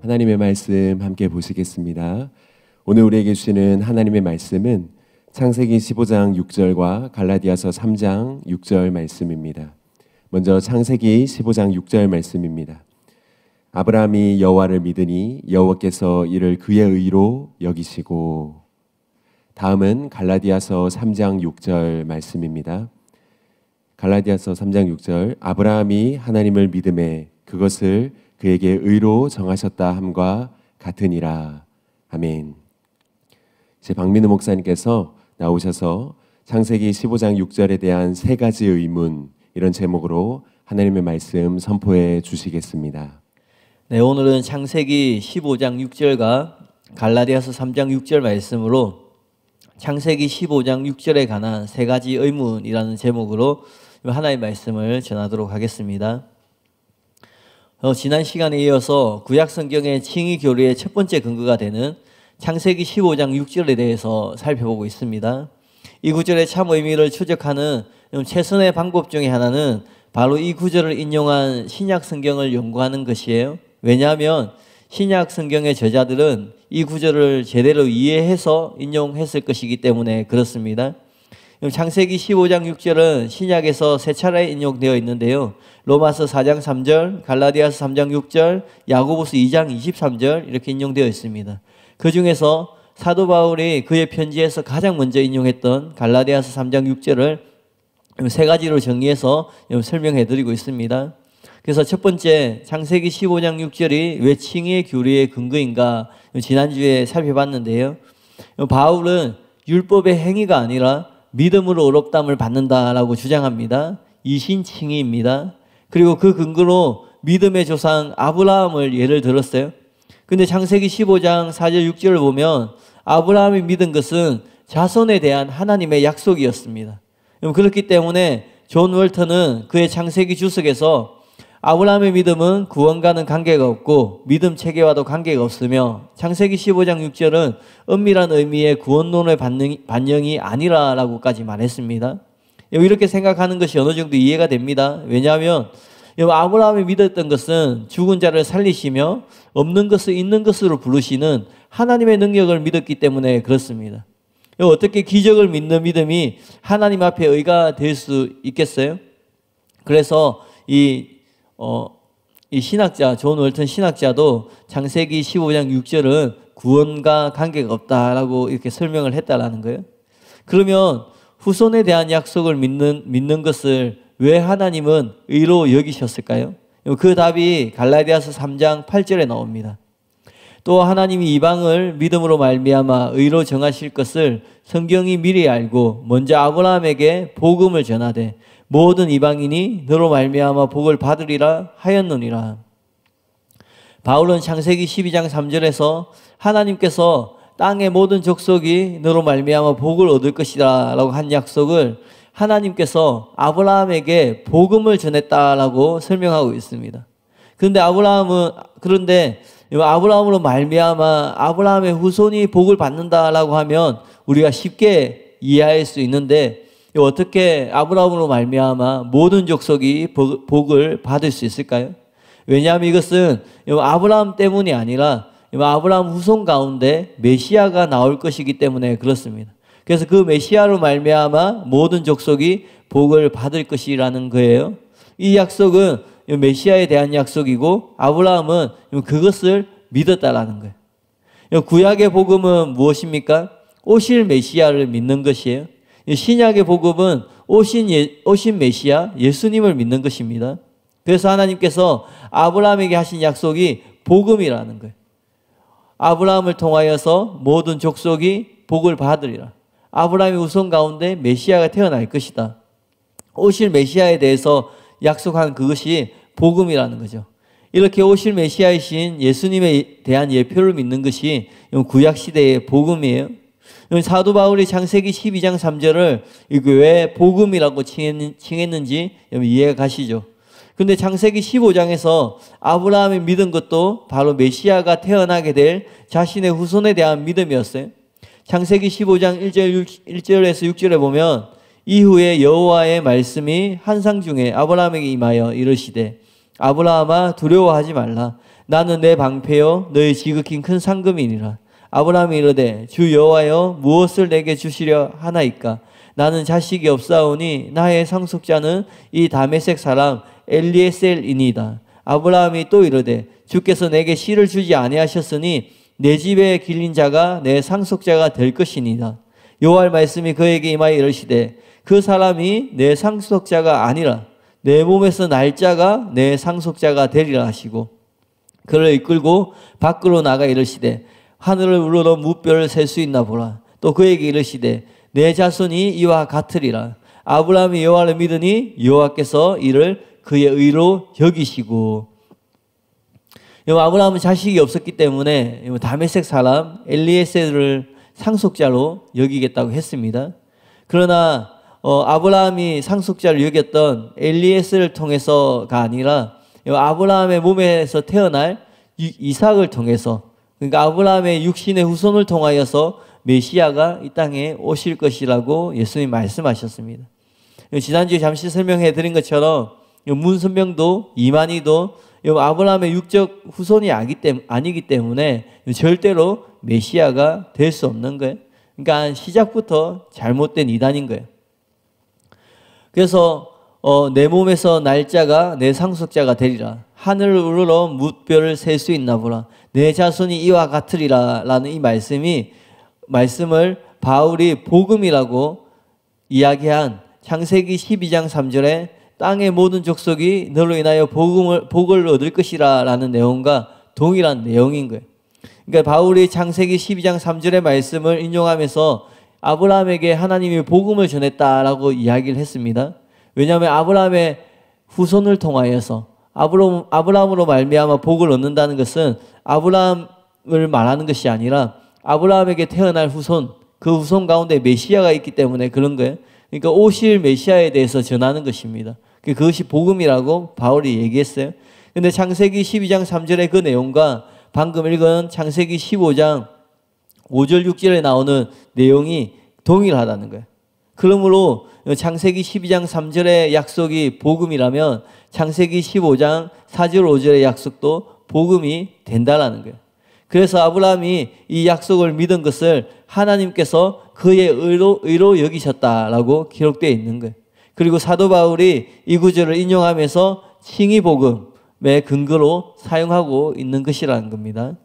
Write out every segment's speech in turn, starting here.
하나님의 말씀 함께 보시겠습니다. 오늘 우리에게 주시는 하나님의 말씀은 창세기 15장 6절과 갈라디아서 3장 6절 말씀입니다. 먼저 창세기 15장 6절 말씀입니다. 아브라함이 여호와를 믿으니 여호와께서 이를 그의 의로 여기시고. 다음은 갈라디아서 3장 6절 말씀입니다. 갈라디아서 3장 6절 아브라함이 하나님을 믿음에 그것을 그에게 의로 정하셨다 함과 같으니라. 아멘. 이제 박민우 목사님께서 나오셔서 창세기 15장 6절에 대한 세 가지 의문, 이런 제목으로 하나님의 말씀 선포해 주시겠습니다. 네, 오늘은 창세기 15장 6절과 갈라디아서 3장 6절 말씀으로 창세기 15장 6절에 관한 세 가지 의문이라는 제목으로 하나님의 말씀을 전하도록 하겠습니다. 지난 시간에 이어서 구약성경의 칭의 교리의 첫 번째 근거가 되는 창세기 15장 6절에 대해서 살펴보고 있습니다. 이 구절의 참 의미를 추적하는 최선의 방법 중에 하나는 바로 이 구절을 인용한 신약 성경을 연구하는 것이에요. 왜냐하면 신약 성경의 저자들은 이 구절을 제대로 이해해서 인용했을 것이기 때문에 그렇습니다. 창세기 15장 6절은 신약에서 세 차례 인용되어 있는데요. 로마서 4장 3절, 갈라디아서 3장 6절, 야고보서 2장 23절 이렇게 인용되어 있습니다. 그 중에서 사도 바울이 그의 편지에서 가장 먼저 인용했던 갈라디아서 3장 6절을 세 가지로 정리해서 설명해 드리고 있습니다. 그래서 첫 번째, 창세기 15장 6절이 왜 칭의의 교리의 근거인가 지난주에 살펴봤는데요. 바울은 율법의 행위가 아니라 믿음으로 의롭다함을 받는다라고 주장합니다. 이신칭의입니다. 그리고 그 근거로 믿음의 조상 아브라함을 예를 들었어요. 근데 창세기 15장 4절 6절을 보면 아브라함이 믿은 것은 자손에 대한 하나님의 약속이었습니다. 그렇기 때문에 존 월턴은 그의 창세기 주석에서 아브라함의 믿음은 구원과는 관계가 없고 믿음 체계와도 관계가 없으며 창세기 15장 6절은 엄밀한 의미의 구원론의 반영이 아니라라고까지 말했습니다. 이렇게 생각하는 것이 어느 정도 이해가 됩니다. 왜냐하면 아브라함이 믿었던 것은 죽은 자를 살리시며 없는 것을 있는 것으로 부르시는 하나님의 능력을 믿었기 때문에 그렇습니다. 어떻게 기적을 믿는 믿음이 하나님 앞에 의가 될 수 있겠어요? 그래서 이 신학자, 존 월턴 신학자도 창세기 15장 6절은 구원과 관계가 없다라고 이렇게 설명을 했다라는 거예요. 그러면 후손에 대한 약속을 믿는 것을 왜 하나님은 의로 여기셨을까요? 그 답이 갈라디아서 3장 8절에 나옵니다. 또 하나님이 이방을 믿음으로 말미암아 의로 정하실 것을 성경이 미리 알고 먼저 아브라함에게 복음을 전하되 모든 이방인이 너로 말미암아 복을 받으리라 하였느니라. 바울은 창세기 12장 3절에서 하나님께서 땅의 모든 족속이 너로 말미암아 복을 얻을 것이다 라고 한 약속을 하나님께서 아브라함에게 복음을 전했다라고 설명하고 있습니다. 그런데 아브라함으로 말미암아 아브라함의 후손이 복을 받는다라고 하면 우리가 쉽게 이해할 수 있는데 어떻게 아브라함으로 말미암아 모든 족속이 복을 받을 수 있을까요? 왜냐하면 이것은 아브라함 때문이 아니라 아브라함 후손 가운데 메시아가 나올 것이기 때문에 그렇습니다. 그래서 그 메시아로 말미암아 모든 족속이 복을 받을 것이라는 거예요. 이 약속은 메시아에 대한 약속이고 아브라함은 그것을 믿었다라는 거예요. 구약의 복음은 무엇입니까? 오실 메시아를 믿는 것이에요. 신약의 복음은 오신 메시아 예수님을 믿는 것입니다. 그래서 하나님께서 아브라함에게 하신 약속이 복음이라는 거예요. 아브라함을 통하여서 모든 족속이 복을 받으리라. 아브라함의 후손 가운데 메시아가 태어날 것이다. 오실 메시아에 대해서 약속한 그것이 복음이라는 거죠. 이렇게 오실 메시아이신 예수님에 대한 예표를 믿는 것이 구약시대의 복음이에요. 사도 바울이 창세기 12장 3절을 왜 복음이라고 칭했는지 이해가 가시죠. 근데 창세기 15장에서 아브라함이 믿은 것도 바로 메시아가 태어나게 될 자신의 후손에 대한 믿음이었어요. 창세기 15장 1절에서 6절에 보면 이후에 여호와의 말씀이 환상 중에 아브라함에게 임하여 이르시되 아브라함아 두려워하지 말라. 나는 내 방패요 너희 지극히 큰 상급이니라. 아브라함이 이르되 주 여호와여 무엇을 내게 주시려 하나이까? 나는 자식이 없사오니 나의 상속자는 이 다메섹 사람 엘리에셀이니이다. 아브라함이 또 이르되 주께서 내게 씨를 주지 아니하셨으니 내 집에 길린 자가 내 상속자가 될 것이니이다. 여호와의 말씀이 그에게 임하여 이르시되 그 사람이 내 상속자가 아니라 내 몸에서 날 자가 내 상속자가 되리라 하시고 그를 이끌고 밖으로 나가 이르시되 하늘을 우러러 무뼈를 셀 수 있나 보라. 또 그에게 이르시되 내 자손이 이와 같으리라. 아브라함이 여호와를 믿으니 여호와께서 이를 그의 의로 여기시고. 아브라함은 자식이 없었기 때문에 다메섹 사람 엘리에셀을 상속자로 여기겠다고 했습니다. 그러나 아브라함이 상속자를 여겼던 엘리에셀을 통해서가 아니라 아브라함의 몸에서 태어날 이삭을 통해서, 그러니까 아브라함의 육신의 후손을 통하여서 메시아가 이 땅에 오실 것이라고 예수님이 말씀하셨습니다. 지난주에 잠시 설명해 드린 것처럼 문선명도 이만희도 아브라함의 육적 후손이 아니기 때문에 절대로 메시아가 될 수 없는 거예요. 그러니까 시작부터 잘못된 이단인 거예요. 그래서 내 몸에서 날 자가 내 상속자가 되리라. 하늘을 우러러 무뼈를 셀 수 있나 보라. 내 자손이 이와 같으리라 라는 이 말씀을 바울이 복음이라고 이야기한 창세기 12장 3절에 땅의 모든 족속이 너로 인하여 복을 얻을 것이라 라는 내용과 동일한 내용인 거예요. 그러니까 바울이 창세기 12장 3절의 말씀을 인용하면서 아브라함에게 하나님이 복음을 전했다라고 이야기를 했습니다. 왜냐하면 아브라함의 후손을 통하여서 아브라함으로 말미암아 복을 얻는다는 것은 아브라함을 말하는 것이 아니라 아브라함에게 태어날 후손, 그 후손 가운데 메시아가 있기 때문에 그런 거예요. 그러니까 오실 메시아에 대해서 전하는 것입니다. 그것이 복음이라고 바울이 얘기했어요. 근데 창세기 12장 3절의 그 내용과 방금 읽은 창세기 15장 5절 6절에 나오는 내용이 동일하다는 거예요. 그러므로 창세기 12장 3절의 약속이 복음이라면 창세기 15장 4절 5절의 약속도 복음이 된다라는 거예요. 그래서 아브라함이 이 약속을 믿은 것을 하나님께서 그의 의로 여기셨다라고 기록되어 있는 거예요. 그리고 사도 바울이 이 구절을 인용하면서 칭의 복음의 근거로 사용하고 있는 것이라는 겁니다.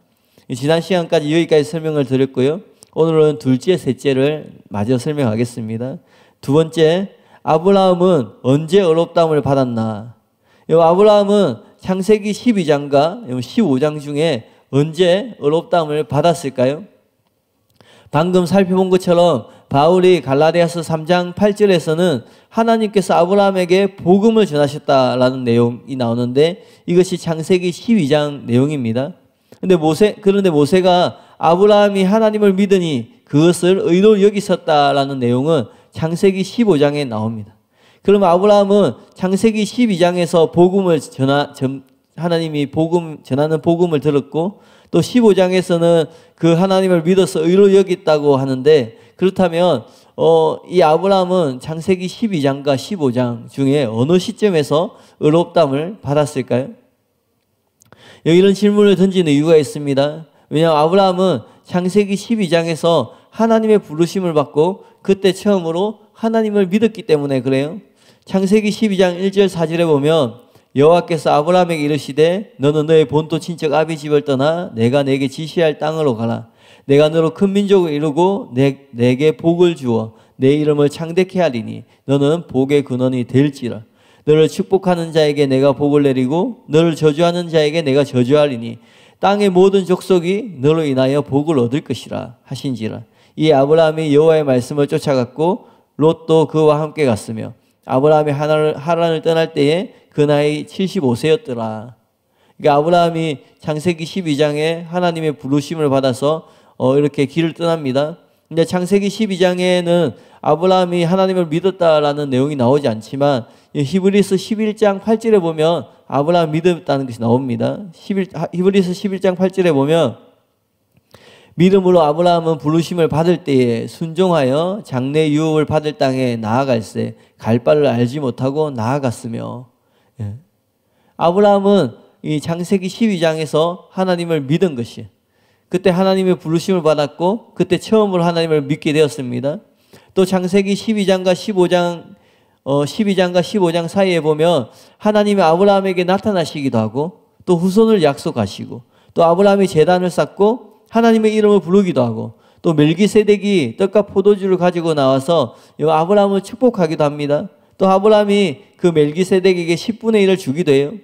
지난 시간까지 여기까지 설명을 드렸고요. 오늘은 둘째, 셋째를 마저 설명하겠습니다. 두 번째, 아브라함은 언제 의롭다함을 받았나? 아브라함은 창세기 12장과 15장 중에 언제 의롭다함을 받았을까요? 방금 살펴본 것처럼 바울이 갈라디아서 3장 8절에서는 하나님께서 아브라함에게 복음을 전하셨다라는 내용이 나오는데 이것이 창세기 12장 내용입니다. 그런데 모세가 아브라함이 하나님을 믿으니 그것을 의로 여기셨다라는 내용은 창세기 15장에 나옵니다. 그러면 아브라함은 창세기 12장에서 하나님이 전하는 복음을 들었고 또 15장에서는 그 하나님을 믿어서 의로 여겼다고 하는데, 그렇다면 이 아브라함은 창세기 12장과 15장 중에 어느 시점에서 의롭다함을 받았을까요? 이런 질문을 던지는 이유가 있습니다. 왜냐하면 아브라함은 창세기 12장에서 하나님의 부르심을 받고 그때 처음으로 하나님을 믿었기 때문에 그래요. 창세기 12장 1절 4절에 보면 여호와께서 아브라함에게 이르시되 너는 너의 본토 친척 아비 집을 떠나 내가 내게 지시할 땅으로 가라. 내가 너로 큰 민족을 이루고 내게 복을 주어 내 이름을 창대케 하리니 너는 복의 근원이 될지라. 너를 축복하는 자에게 내가 복을 내리고 너를 저주하는 자에게 내가 저주하리니 땅의 모든 족속이 너로 인하여 복을 얻을 것이라 하신지라. 이 아브라함이 여호와의 말씀을 쫓아갔고 롯도 그와 함께 갔으며 아브라함이 하란을 떠날 때에 그 나이 75세였더라. 그러니까 아브라함이 창세기 12장에 하나님의 부르심을 받아서 이렇게 길을 떠납니다. 근데 창세기 12장에는 아브라함이 하나님을 믿었다라는 내용이 나오지 않지만 히브리서 11장 8절에 보면 아브라함 믿었다는 것이 나옵니다. 히브리서 11장 8절에 보면 믿음으로 아브라함은 부르심을 받을 때에 순종하여 장래 유업을 받을 땅에 나아갈새 갈 바를 알지 못하고 나아갔으며. 아브라함은 이 창세기 12장에서 하나님을 믿은 것이, 그때 하나님의 부르심을 받았고 그때 처음으로 하나님을 믿게 되었습니다. 또 창세기 12장과 15장 사이에 보면 하나님이 아브라함에게 나타나시기도 하고 또 후손을 약속하시고 또 아브라함이 제단을 쌓고 하나님의 이름을 부르기도 하고 또 멜기세덱이 떡과 포도주를 가지고 나와서 아브라함을 축복하기도 합니다. 또 아브라함이 그 멜기세덱에게 10분의 1을 주기도 해요.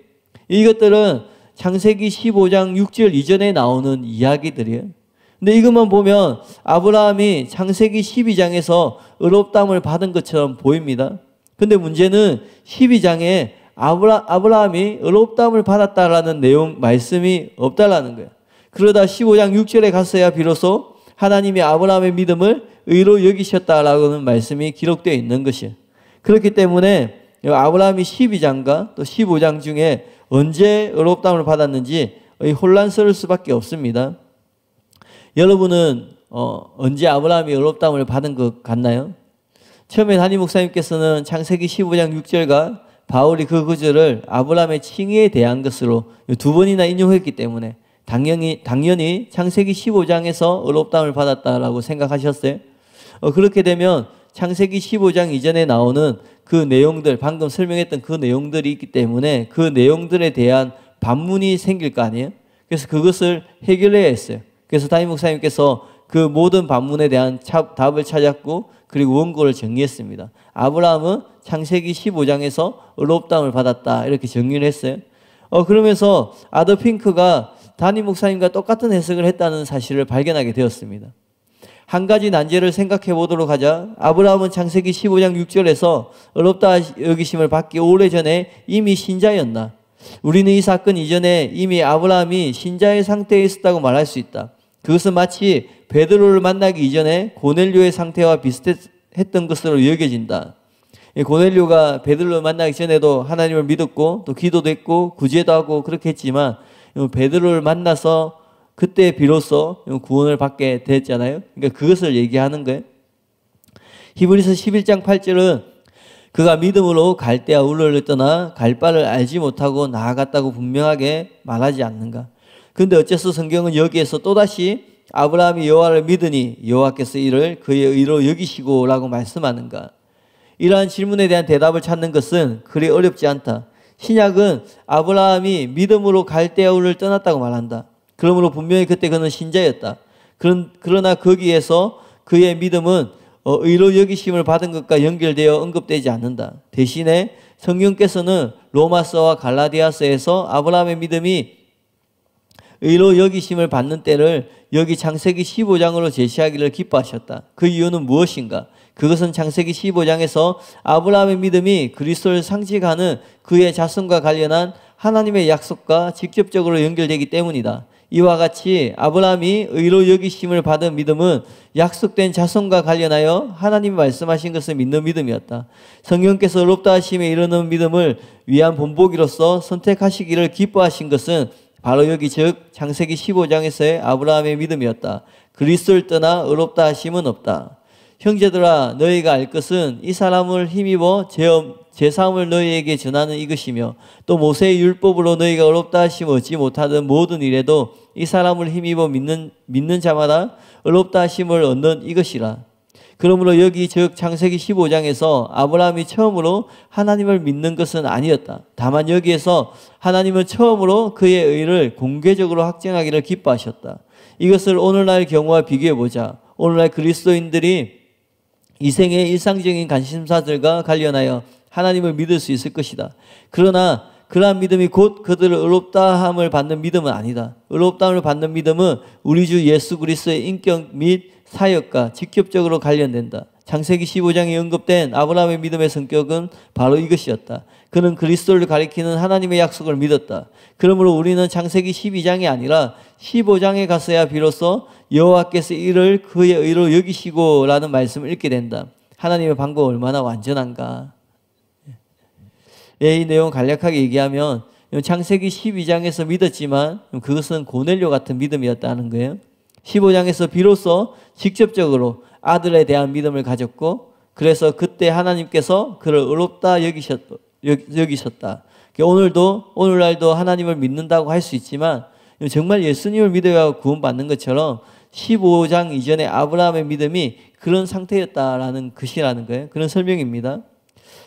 이것들은 창세기 15장 6절 이전에 나오는 이야기들이에요. 근데 이것만 보면 아브라함이 창세기 12장에서 의롭다함을 받은 것처럼 보입니다. 근데 문제는 12장에 아브라함이 의롭다함을 받았다라는 내용 말씀이 없다라는 거예요. 그러다 15장 6절에 갔어야 비로소 하나님이 아브라함의 믿음을 의로 여기셨다라는 말씀이 기록되어 있는 것이에요. 그렇기 때문에 아브라함이 12장과 또 15장 중에 언제 의롭다함을 받았는지 혼란스러울 수밖에 없습니다. 여러분은 언제 아브라함이 의롭다함을 받은 것 같나요? 처음에 담임 목사님께서는 창세기 15장 6절과 바울이 그 구절을 아브라함의 칭의에 대한 것으로 두 번이나 인용했기 때문에 당연히 창세기 15장에서 의롭다함을 받았다라고 생각하셨어요. 그렇게 되면 창세기 15장 이전에 나오는 그 내용들, 방금 설명했던 그 내용들이 있기 때문에 그 내용들에 대한 반문이 생길 거 아니에요? 그래서 그것을 해결해야 했어요. 그래서 담임 목사님께서 그 모든 반문에 대한 답을 찾았고 그리고 원고를 정리했습니다. 아브라함은 창세기 15장에서 의롭다함을 받았다 이렇게 정리를 했어요. 그러면서 아더 핑크가 담임 목사님과 똑같은 해석을 했다는 사실을 발견하게 되었습니다. 한 가지 난제를 생각해 보도록 하자. 아브라함은 창세기 15장 6절에서 의롭다 여기심을 받기 오래전에 이미 신자였나? 우리는 이 사건 이전에 이미 아브라함이 신자의 상태에 있었다고 말할 수 있다. 그것은 마치 베드로를 만나기 이전에 고넬료의 상태와 비슷했던 것으로 여겨진다. 고넬료가 베드로를 만나기 전에도 하나님을 믿었고 또 기도도 했고 구제도 하고 그렇게 했지만 베드로를 만나서 그때 비로소 구원을 받게 됐잖아요. 그러니까 그것을 얘기하는 거예요. 히브리서 11장 8절은 그가 믿음으로 갈대아 울러를 떠나 갈 바를 알지 못하고 나아갔다고 분명하게 말하지 않는가. 그런데 어째서 성경은 여기에서 또다시 아브라함이 여호와를 믿으니 여호와께서 이를 그의 의로 여기시고 라고 말씀하는가. 이러한 질문에 대한 대답을 찾는 것은 그리 어렵지 않다. 신약은 아브라함이 믿음으로 갈대아 울을 떠났다고 말한다. 그러므로 분명히 그때 그는 신자였다. 그러나 거기에서 그의 믿음은 의로 여기심을 받은 것과 연결되어 언급되지 않는다. 대신에 성경께서는 로마서와 갈라디아서에서 아브라함의 믿음이 의로 여기심을 받는 때를 여기 창세기 15장으로 제시하기를 기뻐하셨다. 그 이유는 무엇인가? 그것은 창세기 15장에서 아브라함의 믿음이 그리스도를 상징하는 그의 자손과 관련한 하나님의 약속과 직접적으로 연결되기 때문이다. 이와 같이 아브라함이 의로 여기심을 받은 믿음은 약속된 자손과 관련하여 하나님이 말씀하신 것을 믿는 믿음이었다. 성령께서 의롭다 하심에 이르는 믿음을 위한 본보기로서 선택하시기를 기뻐하신 것은 바로 여기 즉 창세기 15장에서의 아브라함의 믿음이었다. 그리스도를 떠나 의롭다 하심은 없다. 형제들아 너희가 알 것은 이 사람을 힘입어 제사함을 너희에게 전하는 이것이며 또 모세의 율법으로 너희가 의롭다 하심 얻지 못하던 모든 일에도 이 사람을 힘입어 믿는 자마다 의롭다 하심을 얻는 이것이라. 그러므로 여기 즉 창세기 15장에서 아브라함이 처음으로 하나님을 믿는 것은 아니었다. 다만 여기에서 하나님은 처음으로 그의 의를 공개적으로 확증하기를 기뻐하셨다. 이것을 오늘날 경우와 비교해 보자. 오늘날 그리스도인들이 이 생의 일상적인 관심사들과 관련하여 하나님을 믿을 수 있을 것이다. 그러나 그러한 믿음이 곧 그들을 의롭다함을 받는 믿음은 아니다. 의롭다함을 받는 믿음은 우리 주 예수 그리스도의 인격 및 사역과 직접적으로 관련된다. 창세기 15장에 언급된 아브라함의 믿음의 성격은 바로 이것이었다. 그는 그리스도를 가리키는 하나님의 약속을 믿었다. 그러므로 우리는 창세기 12장이 아니라 15장에 갔어야 비로소 여호와께서 이를 그의 의로 여기시고 라는 말씀을 읽게 된다. 하나님의 방법은 얼마나 완전한가. 이 내용 간략하게 얘기하면 창세기 12장에서 믿었지만 그것은 고넬료 같은 믿음이었다는 거예요. 15장에서 비로소 직접적으로 아들에 대한 믿음을 가졌고 그래서 그때 하나님께서 그를 의롭다 여기셨다. 오늘날도 하나님을 믿는다고 할 수 있지만 정말 예수님을 믿어야 구원받는 것처럼 15장 이전에 아브라함의 믿음이 그런 상태였다라는 것이라는 거예요. 그런 설명입니다.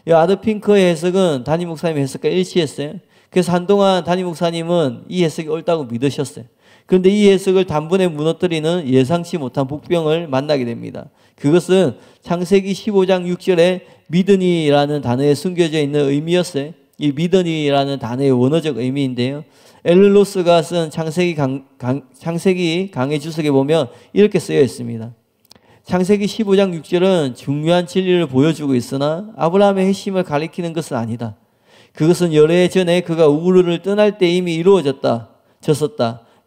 아더 핑크의 해석은 담임 목사님 해석과 일치했어요. 그래서 한동안 담임 목사님은 이 해석이 옳다고 믿으셨어요. 그런데 이 해석을 단번에 무너뜨리는 예상치 못한 복병을 만나게 됩니다. 그것은 창세기 15장 6절에 믿으니라는 단어에 숨겨져 있는 의미였어요. 이 믿으니라는 단어의 원어적 의미인데요. 앨런 로스가 쓴 창세기 강해 주석에 보면 이렇게 쓰여 있습니다. 창세기 15장 6절은 중요한 진리를 보여주고 있으나 아브라함의 핵심을 가리키는 것은 아니다. 그것은 열애 전에 그가 우르를 떠날 때 이미 이루어졌다.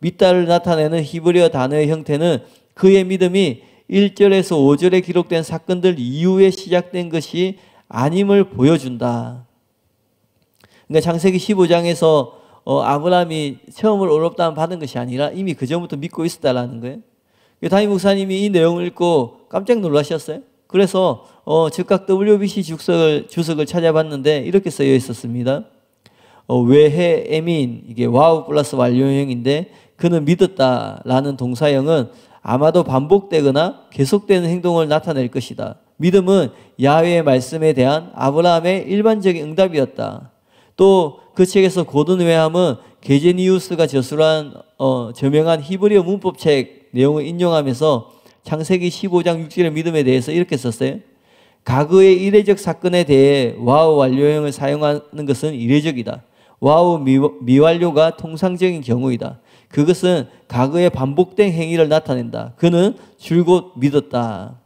믿다를 나타내는 히브리어 단어의 형태는 그의 믿음이 1절에서 5절에 기록된 사건들 이후에 시작된 것이 아님을 보여준다. 그러니까 창세기 15장에서 아브라함이 처음으로 의롭다함 받은 것이 아니라 이미 그 전부터 믿고 있었다라는 거예요. 담임 목사님이 이 내용을 읽고 깜짝 놀라셨어요. 그래서 즉각 WBC 주석을 찾아봤는데 이렇게 쓰여 있었습니다. 외해 에민, 이게 와우 플러스 완료형인데 그는 믿었다라는 동사형은 아마도 반복되거나 계속되는 행동을 나타낼 것이다. 믿음은 야훼의 말씀에 대한 아브라함의 일반적인 응답이었다. 또 그 책에서 고든 웨함은 게제니우스가 저명한 히브리어 문법책 내용을 인용하면서 창세기 15장 6절의 믿음에 대해서 이렇게 썼어요. 과거의 이례적 사건에 대해 와우 완료형을 사용하는 것은 이례적이다. 와우 미완료가 통상적인 경우이다. 그것은 과거에 반복된 행위를 나타낸다. 그는 줄곧 믿었다.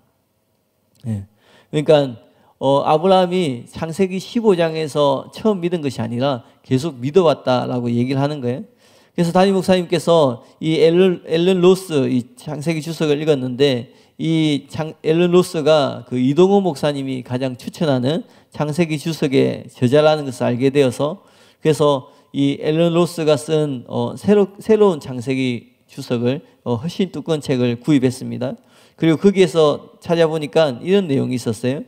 네. 그러니까 아브라함이 창세기 15장에서 처음 믿은 것이 아니라 계속 믿어왔다라고 얘기를 하는 거예요. 그래서 담임 목사님께서 이 앨런 로스 이 창세기 주석을 읽었는데 이 앨런 로스가 그 이동호 목사님이 가장 추천하는 창세기 주석의 저자라는 것을 알게 되어서 그래서 이 앨런 로스가 쓴 새로운 창세기 주석을 훨씬 두꺼운 책을 구입했습니다. 그리고 거기에서 찾아보니까 이런 내용이 있었어요.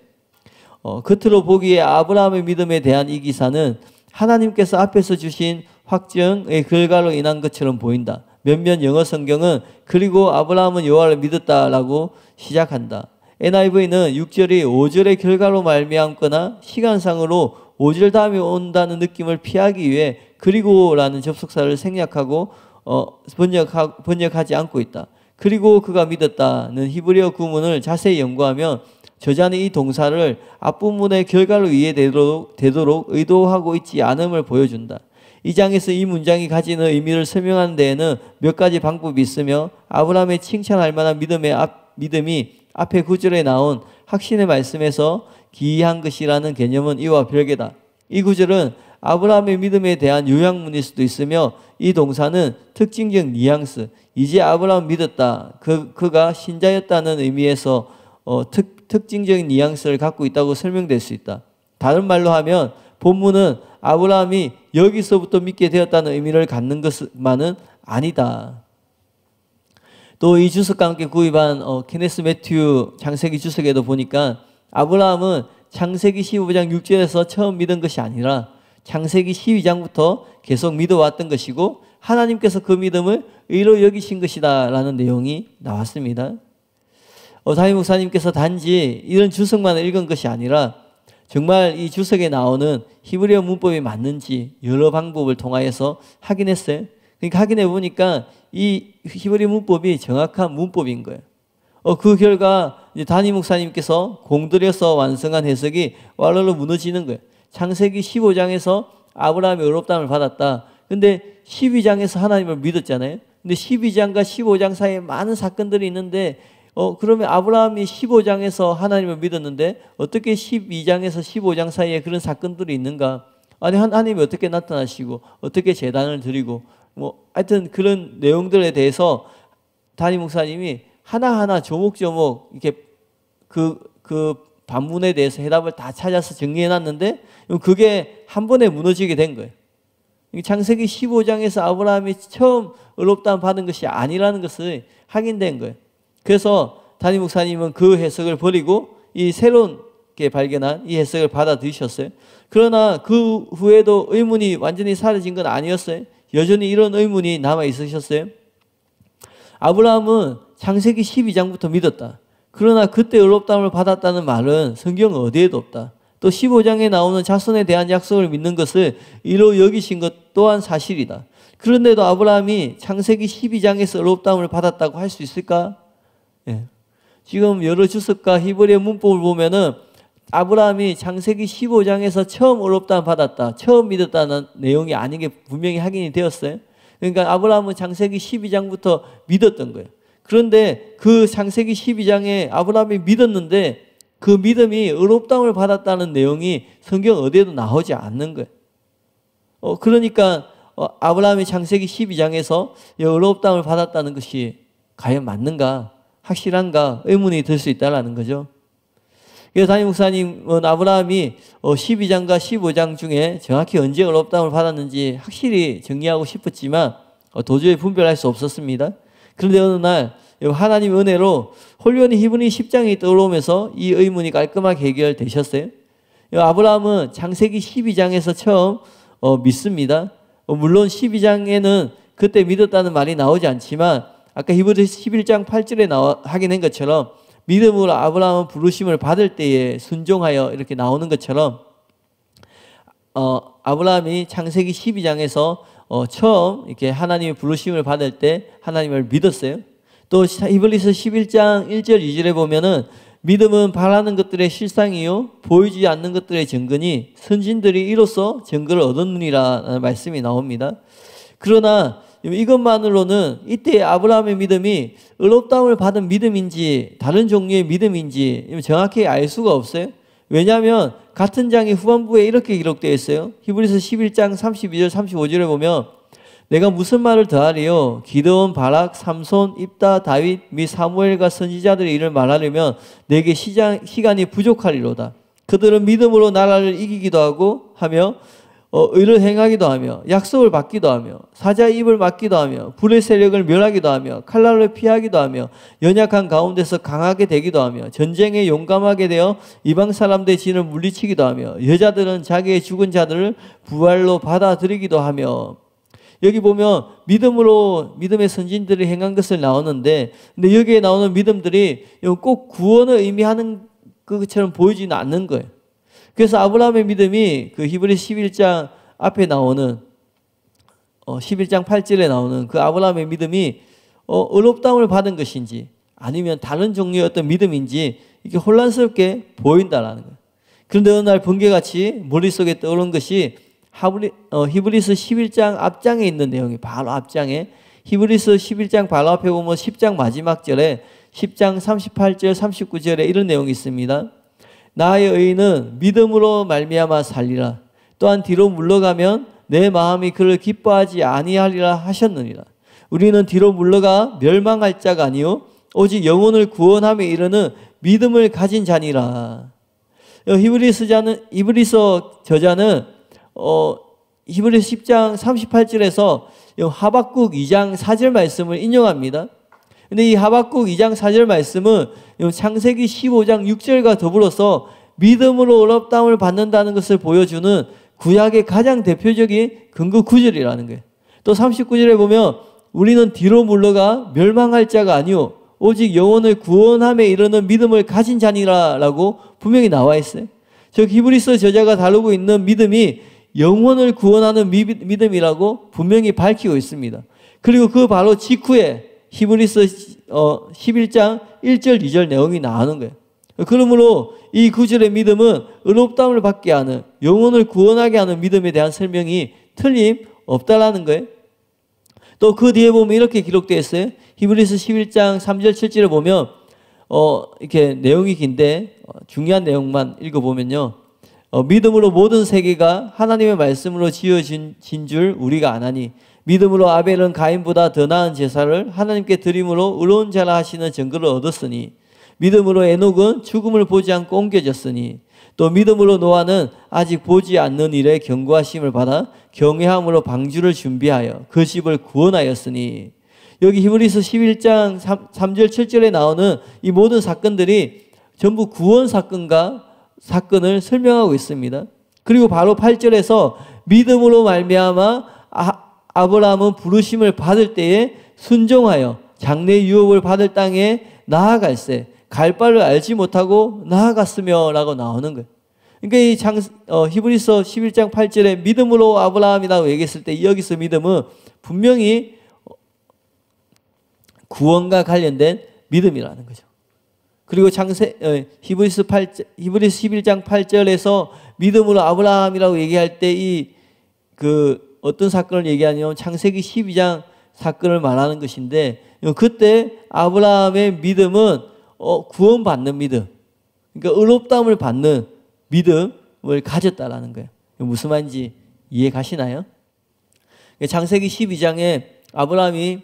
겉으로 보기에 아브라함의 믿음에 대한 이 기사는 하나님께서 앞에서 주신 확정의 결과로 인한 것처럼 보인다. 몇몇 영어 성경은 그리고 아브라함은 여호와를 믿었다라고 시작한다. NIV는 6절이 5절의 결과로 말미암거나 시간상으로 5절 다음에 온다는 느낌을 피하기 위해 그리고라는 접속사를 생략하고 번역하지 않고 있다. 그리고 그가 믿었다는 히브리어 구문을 자세히 연구하면 저자는 이 동사를 앞부분의 결과로 이해되도록 의도하고 있지 않음을 보여준다. 이 장에서 이 문장이 가지는 의미를 설명하는 데에는 몇 가지 방법이 있으며 아브라함의 칭찬할 만한 믿음이 앞에 구절에 나온 확신의 말씀에서 기이한 것이라는 개념은 이와 별개다. 이 구절은 아브라함의 믿음에 대한 요약문일 수도 있으며 이 동사는 특징적 뉘앙스, 이제 아브라함 믿었다, 그가 신자였다는 의미에서 특징적인 뉘앙스를 갖고 있다고 설명될 수 있다. 다른 말로 하면 본문은 아브라함이 여기서부터 믿게 되었다는 의미를 갖는 것만은 아니다. 또 이 주석과 함께 구입한 케네스 매튜 창세기 주석에도 보니까 아브라함은 창세기 15장 6절에서 처음 믿은 것이 아니라 창세기 12장부터 계속 믿어왔던 것이고 하나님께서 그 믿음을 의로 여기신 것이다 라는 내용이 나왔습니다. 담임 목사님께서 단지 이런 주석만 읽은 것이 아니라 정말 이 주석에 나오는 히브리어 문법이 맞는지 여러 방법을 통하여서 확인했어요. 그러니까 확인해 보니까 이 히브리 문법이 정확한 문법인 거예요. 그 결과 이제 담임 목사님께서 공들여서 완성한 해석이 완로로 무너지는 거예요. 창세기 15장에서 아브라함이 의롭다함을 받았다. 근데 12장에서 하나님을 믿었잖아요. 근데 12장과 15장 사이에 많은 사건들이 있는데 그러면 아브라함이 15장에서 하나님을 믿었는데 어떻게 12장에서 15장 사이에 그런 사건들이 있는가? 아니 하나님이 어떻게 나타나시고 어떻게 제단을 드리고 하여튼 그런 내용들에 대해서 담임 목사님이 하나하나 조목조목 이렇게 그 반문에 대해서 해답을 다 찾아서 정리해놨는데 그게 한 번에 무너지게 된 거예요. 창세기 15장에서 아브라함이 처음 의롭다함 받은 것이 아니라는 것을 확인된 거예요. 그래서 담임 목사님은 그 해석을 버리고 이 새로운 새롭게 발견한 이 해석을 받아들이셨어요. 그러나 그 후에도 의문이 완전히 사라진 건 아니었어요. 여전히 이런 의문이 남아 있으셨어요. 아브라함은 창세기 12장부터 믿었다. 그러나 그때 의롭다함을 받았다는 말은 성경 어디에도 없다. 또 15장에 나오는 자손에 대한 약속을 믿는 것을 이로 여기신 것 또한 사실이다. 그런데도 아브라함이 창세기 12장에서 의롭다함을 받았다고 할 수 있을까? 예. 지금 여러 주석과 히브리어 문법을 보면은 아브라함이 창세기 15장에서 처음 의롭다함을 받았다, 처음 믿었다는 내용이 아닌 게 분명히 확인이 되었어요. 그러니까 아브라함은 창세기 12장부터 믿었던 거예요. 그런데 그 창세기 12장에 아브라함이 믿었는데 그 믿음이 의롭다함을 받았다는 내용이 성경 어디에도 나오지 않는 거예요. 그러니까 아브라함이 창세기 12장에서 의롭다함을 받았다는 것이 과연 맞는가, 확실한가 의문이 들 수 있다는 거죠. 그래서 담임 목사님은 아브라함이 12장과 15장 중에 정확히 언제 의롭다함을 받았는지 확실히 정리하고 싶었지만 도저히 분별할 수 없었습니다. 그런데 어느 날 하나님의 은혜로 홀리오니 히브리 10장이 떠오르면서 이 의문이 깔끔하게 해결되셨어요. 아브라함은 창세기 12장에서 처음 믿습니다. 물론 12장에는 그때 믿었다는 말이 나오지 않지만 아까 히브리서 11장 8절에 확인한 것처럼 믿음으로 아브라함은 부르심을 받을 때에 순종하여 이렇게 나오는 것처럼 아브라함이 창세기 12장에서 처음 이렇게 하나님의 부르심을 받을 때 하나님을 믿었어요. 또 히브리서 11장 1절 2절에 보면은 믿음은 바라는 것들의 실상이요 보이지 않는 것들의 증거니 선진들이 이로써 증거를 얻었느니라는 말씀이 나옵니다. 그러나 이것만으로는 이때 아브라함의 믿음이 의롭다함을 받은 믿음인지 다른 종류의 믿음인지 정확히 알 수가 없어요. 왜냐하면 같은 장의 후반부에 이렇게 기록되어 있어요. 히브리서 11장 32절 35절에 보면 내가 무슨 말을 더하리요? 기드온, 바락, 삼손, 입다, 다윗 및 사무엘과 선지자들의 일을 말하려면 내게 시간이 부족하리로다. 그들은 믿음으로 나라를 이기기도 하며 의를 행하기도 하며 약속을 받기도 하며 사자의 입을 막기도 하며 불의 세력을 멸하기도 하며 칼날을 피하기도 하며 연약한 가운데서 강하게 되기도 하며 전쟁에 용감하게 되어 이방 사람들의 진을 물리치기도 하며 여자들은 자기의 죽은 자들을 부활로 받아들이기도 하며. 여기 보면 믿음의 선진들이 행한 것을 나오는데 근데 여기에 나오는 믿음들이 꼭 구원을 의미하는 것처럼 보이지는 않는 거예요. 그래서 아브라함의 믿음이 그 히브리 11장 앞에 나오는 11장 8절에 나오는 그 아브라함의 믿음이 의롭다함을 받은 것인지 아니면 다른 종류의 어떤 믿음인지 이게 혼란스럽게 보인다라는 거예요. 그런데 어느 날 번개같이 머릿속에 떠오른 것이 히브리서 11장 앞장에 있는 내용이 바로 앞장에 히브리서 11장 바로 앞에 보면 10장 마지막 절에 10장 38절 39절에 이런 내용이 있습니다. 나의 의인은 믿음으로 말미암아 살리라. 또한 뒤로 물러가면 내 마음이 그를 기뻐하지 아니하리라 하셨느니라. 우리는 뒤로 물러가 멸망할 자가 아니요 오직 영혼을 구원함에 이르는 믿음을 가진 자니라. 히브리서 저자는 히브리서 10장 38절에서 하박국 2장 4절 말씀을 인용합니다. 근데 이 하박국 2장 4절 말씀은 창세기 15장 6절과 더불어서 믿음으로 의롭다함을 받는다는 것을 보여주는 구약의 가장 대표적인 근거 구절이라는 거예요. 또 39절에 보면 우리는 뒤로 물러가 멸망할 자가 아니오 오직 영혼을 구원함에 이르는 믿음을 가진 자니라라고 분명히 나와 있어요. 즉 히브리서 저자가 다루고 있는 믿음이 영혼을 구원하는 믿음이라고 분명히 밝히고 있습니다. 그리고 그 바로 직후에 히브리서 11장 1절 2절 내용이 나오는 거예요. 그러므로 이 구절의 믿음은 의롭다함을 받게 하는 영혼을 구원하게 하는 믿음에 대한 설명이 틀림없다라는 거예요. 또 그 뒤에 보면 이렇게 기록되어 있어요. 히브리서 11장 3절 7절에 보면 이렇게 내용이 긴데 중요한 내용만 읽어보면요. 믿음으로 모든 세계가 하나님의 말씀으로 지어진 줄 우리가 아나니 믿음으로 아벨은 가인보다 더 나은 제사를 하나님께 드림으로 의로운 자라 하시는 증거를 얻었으니 믿음으로 에녹은 죽음을 보지 않고 옮겨졌으니 또 믿음으로 노아는 아직 보지 않는 일에 경고하심을 받아 경외함으로 방주를 준비하여 그 집을 구원하였으니. 여기 히브리서 11장 3절 7절에 나오는 이 모든 사건들이 전부 구원 사건과 사건을 설명하고 있습니다. 그리고 바로 8절에서 믿음으로 말미암아 아브라함은 부르심을 받을 때에 순종하여 장래 유업을 받을 땅에 나아갈새 갈 바를 알지 못하고 나아갔으며 라고 나오는 거예요. 그러니까 이 히브리서 11장 8절에 믿음으로 아브라함이라고 얘기했을 때 여기서 믿음은 분명히 구원과 관련된 믿음이라는 거죠. 그리고 히브리서 11장 8절에서 믿음으로 아브라함이라고 얘기할 때 어떤 사건을 얘기하냐면 창세기 12장 사건을 말하는 것인데 그때 아브라함의 믿음은 구원받는 믿음, 그러니까 의롭다함을 받는 믿음을 가졌다라는 거예요. 무슨 말인지 이해 가시나요? 창세기 12장에 아브라함이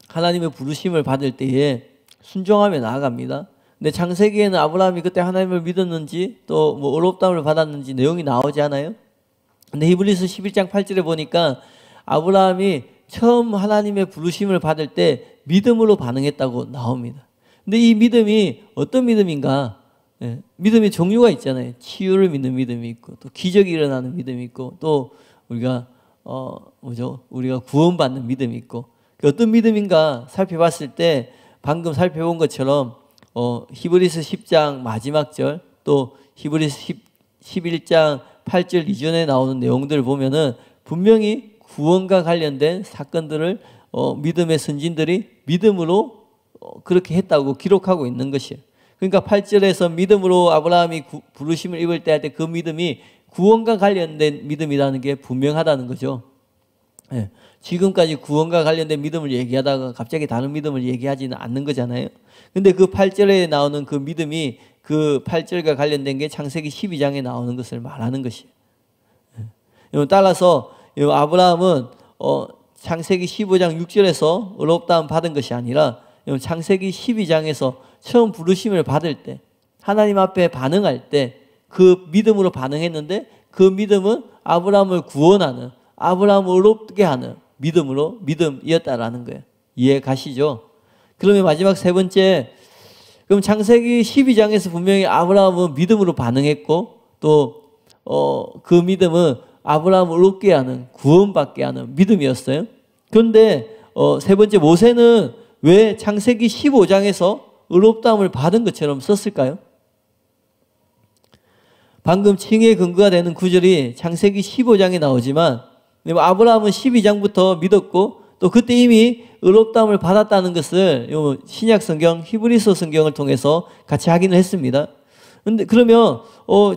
하나님의 부르심을 받을 때에 순종하며 나아갑니다. 근데 창세기에는 아브라함이 그때 하나님을 믿었는지 또 뭐 의롭다함을 받았는지 내용이 나오지 않아요? 근데 히브리서 11장 8절에 보니까 아브라함이 처음 하나님의 부르심을 받을 때 믿음으로 반응했다고 나옵니다. 근데 이 믿음이 어떤 믿음인가? 믿음의 종류가 있잖아요. 치유를 믿는 믿음이 있고 또 기적이 일어나는 믿음이 있고 또 우리가 우리가 구원받는 믿음이 있고 어떤 믿음인가 살펴봤을 때 방금 살펴본 것처럼 히브리서 10장 마지막 절 또 히브리서 11장 8절 이전에 나오는 내용들을 보면은 분명히 구원과 관련된 사건들을 믿음의 선진들이 믿음으로 그렇게 했다고 기록하고 있는 것이에요. 그러니까 8절에서 믿음으로 아브라함이 부르심을 입을 때 할 때 그 믿음이 구원과 관련된 믿음이라는 게 분명하다는 거죠. 예. 지금까지 구원과 관련된 믿음을 얘기하다가 갑자기 다른 믿음을 얘기하지는 않는 거잖아요. 근데 그 8절에 나오는 그 믿음이 그 8절과 관련된 게 창세기 12장에 나오는 것을 말하는 것이에요. 예. 따라서 아브라함은 창세기 15장 6절에서 의롭다함 받은 것이 아니라 창세기 12장에서 처음 부르심을 받을 때 하나님 앞에 반응할 때 그 믿음으로 반응했는데 그 믿음은 아브라함을 구원하는 아브라함을 의롭게 하는 믿음이었다라는 거예요. 이해 가시죠? 그러면 마지막 세 번째, 그럼 창세기 12장에서 분명히 아브라함은 믿음으로 반응했고 또 그 믿음은 아브라함을 의롭게 하는 구원받게 하는 믿음이었어요. 그런데 세 번째 모세는 왜 창세기 15장에서 의롭다함을 받은 것처럼 썼을까요? 방금 칭의 근거가 되는 구절이 창세기 15장에 나오지만 아브라함은 12장부터 믿었고 또 그때 이미 의롭다함을 받았다는 것을 신약 성경 히브리서 성경을 통해서 같이 확인을 했습니다. 근데 그러면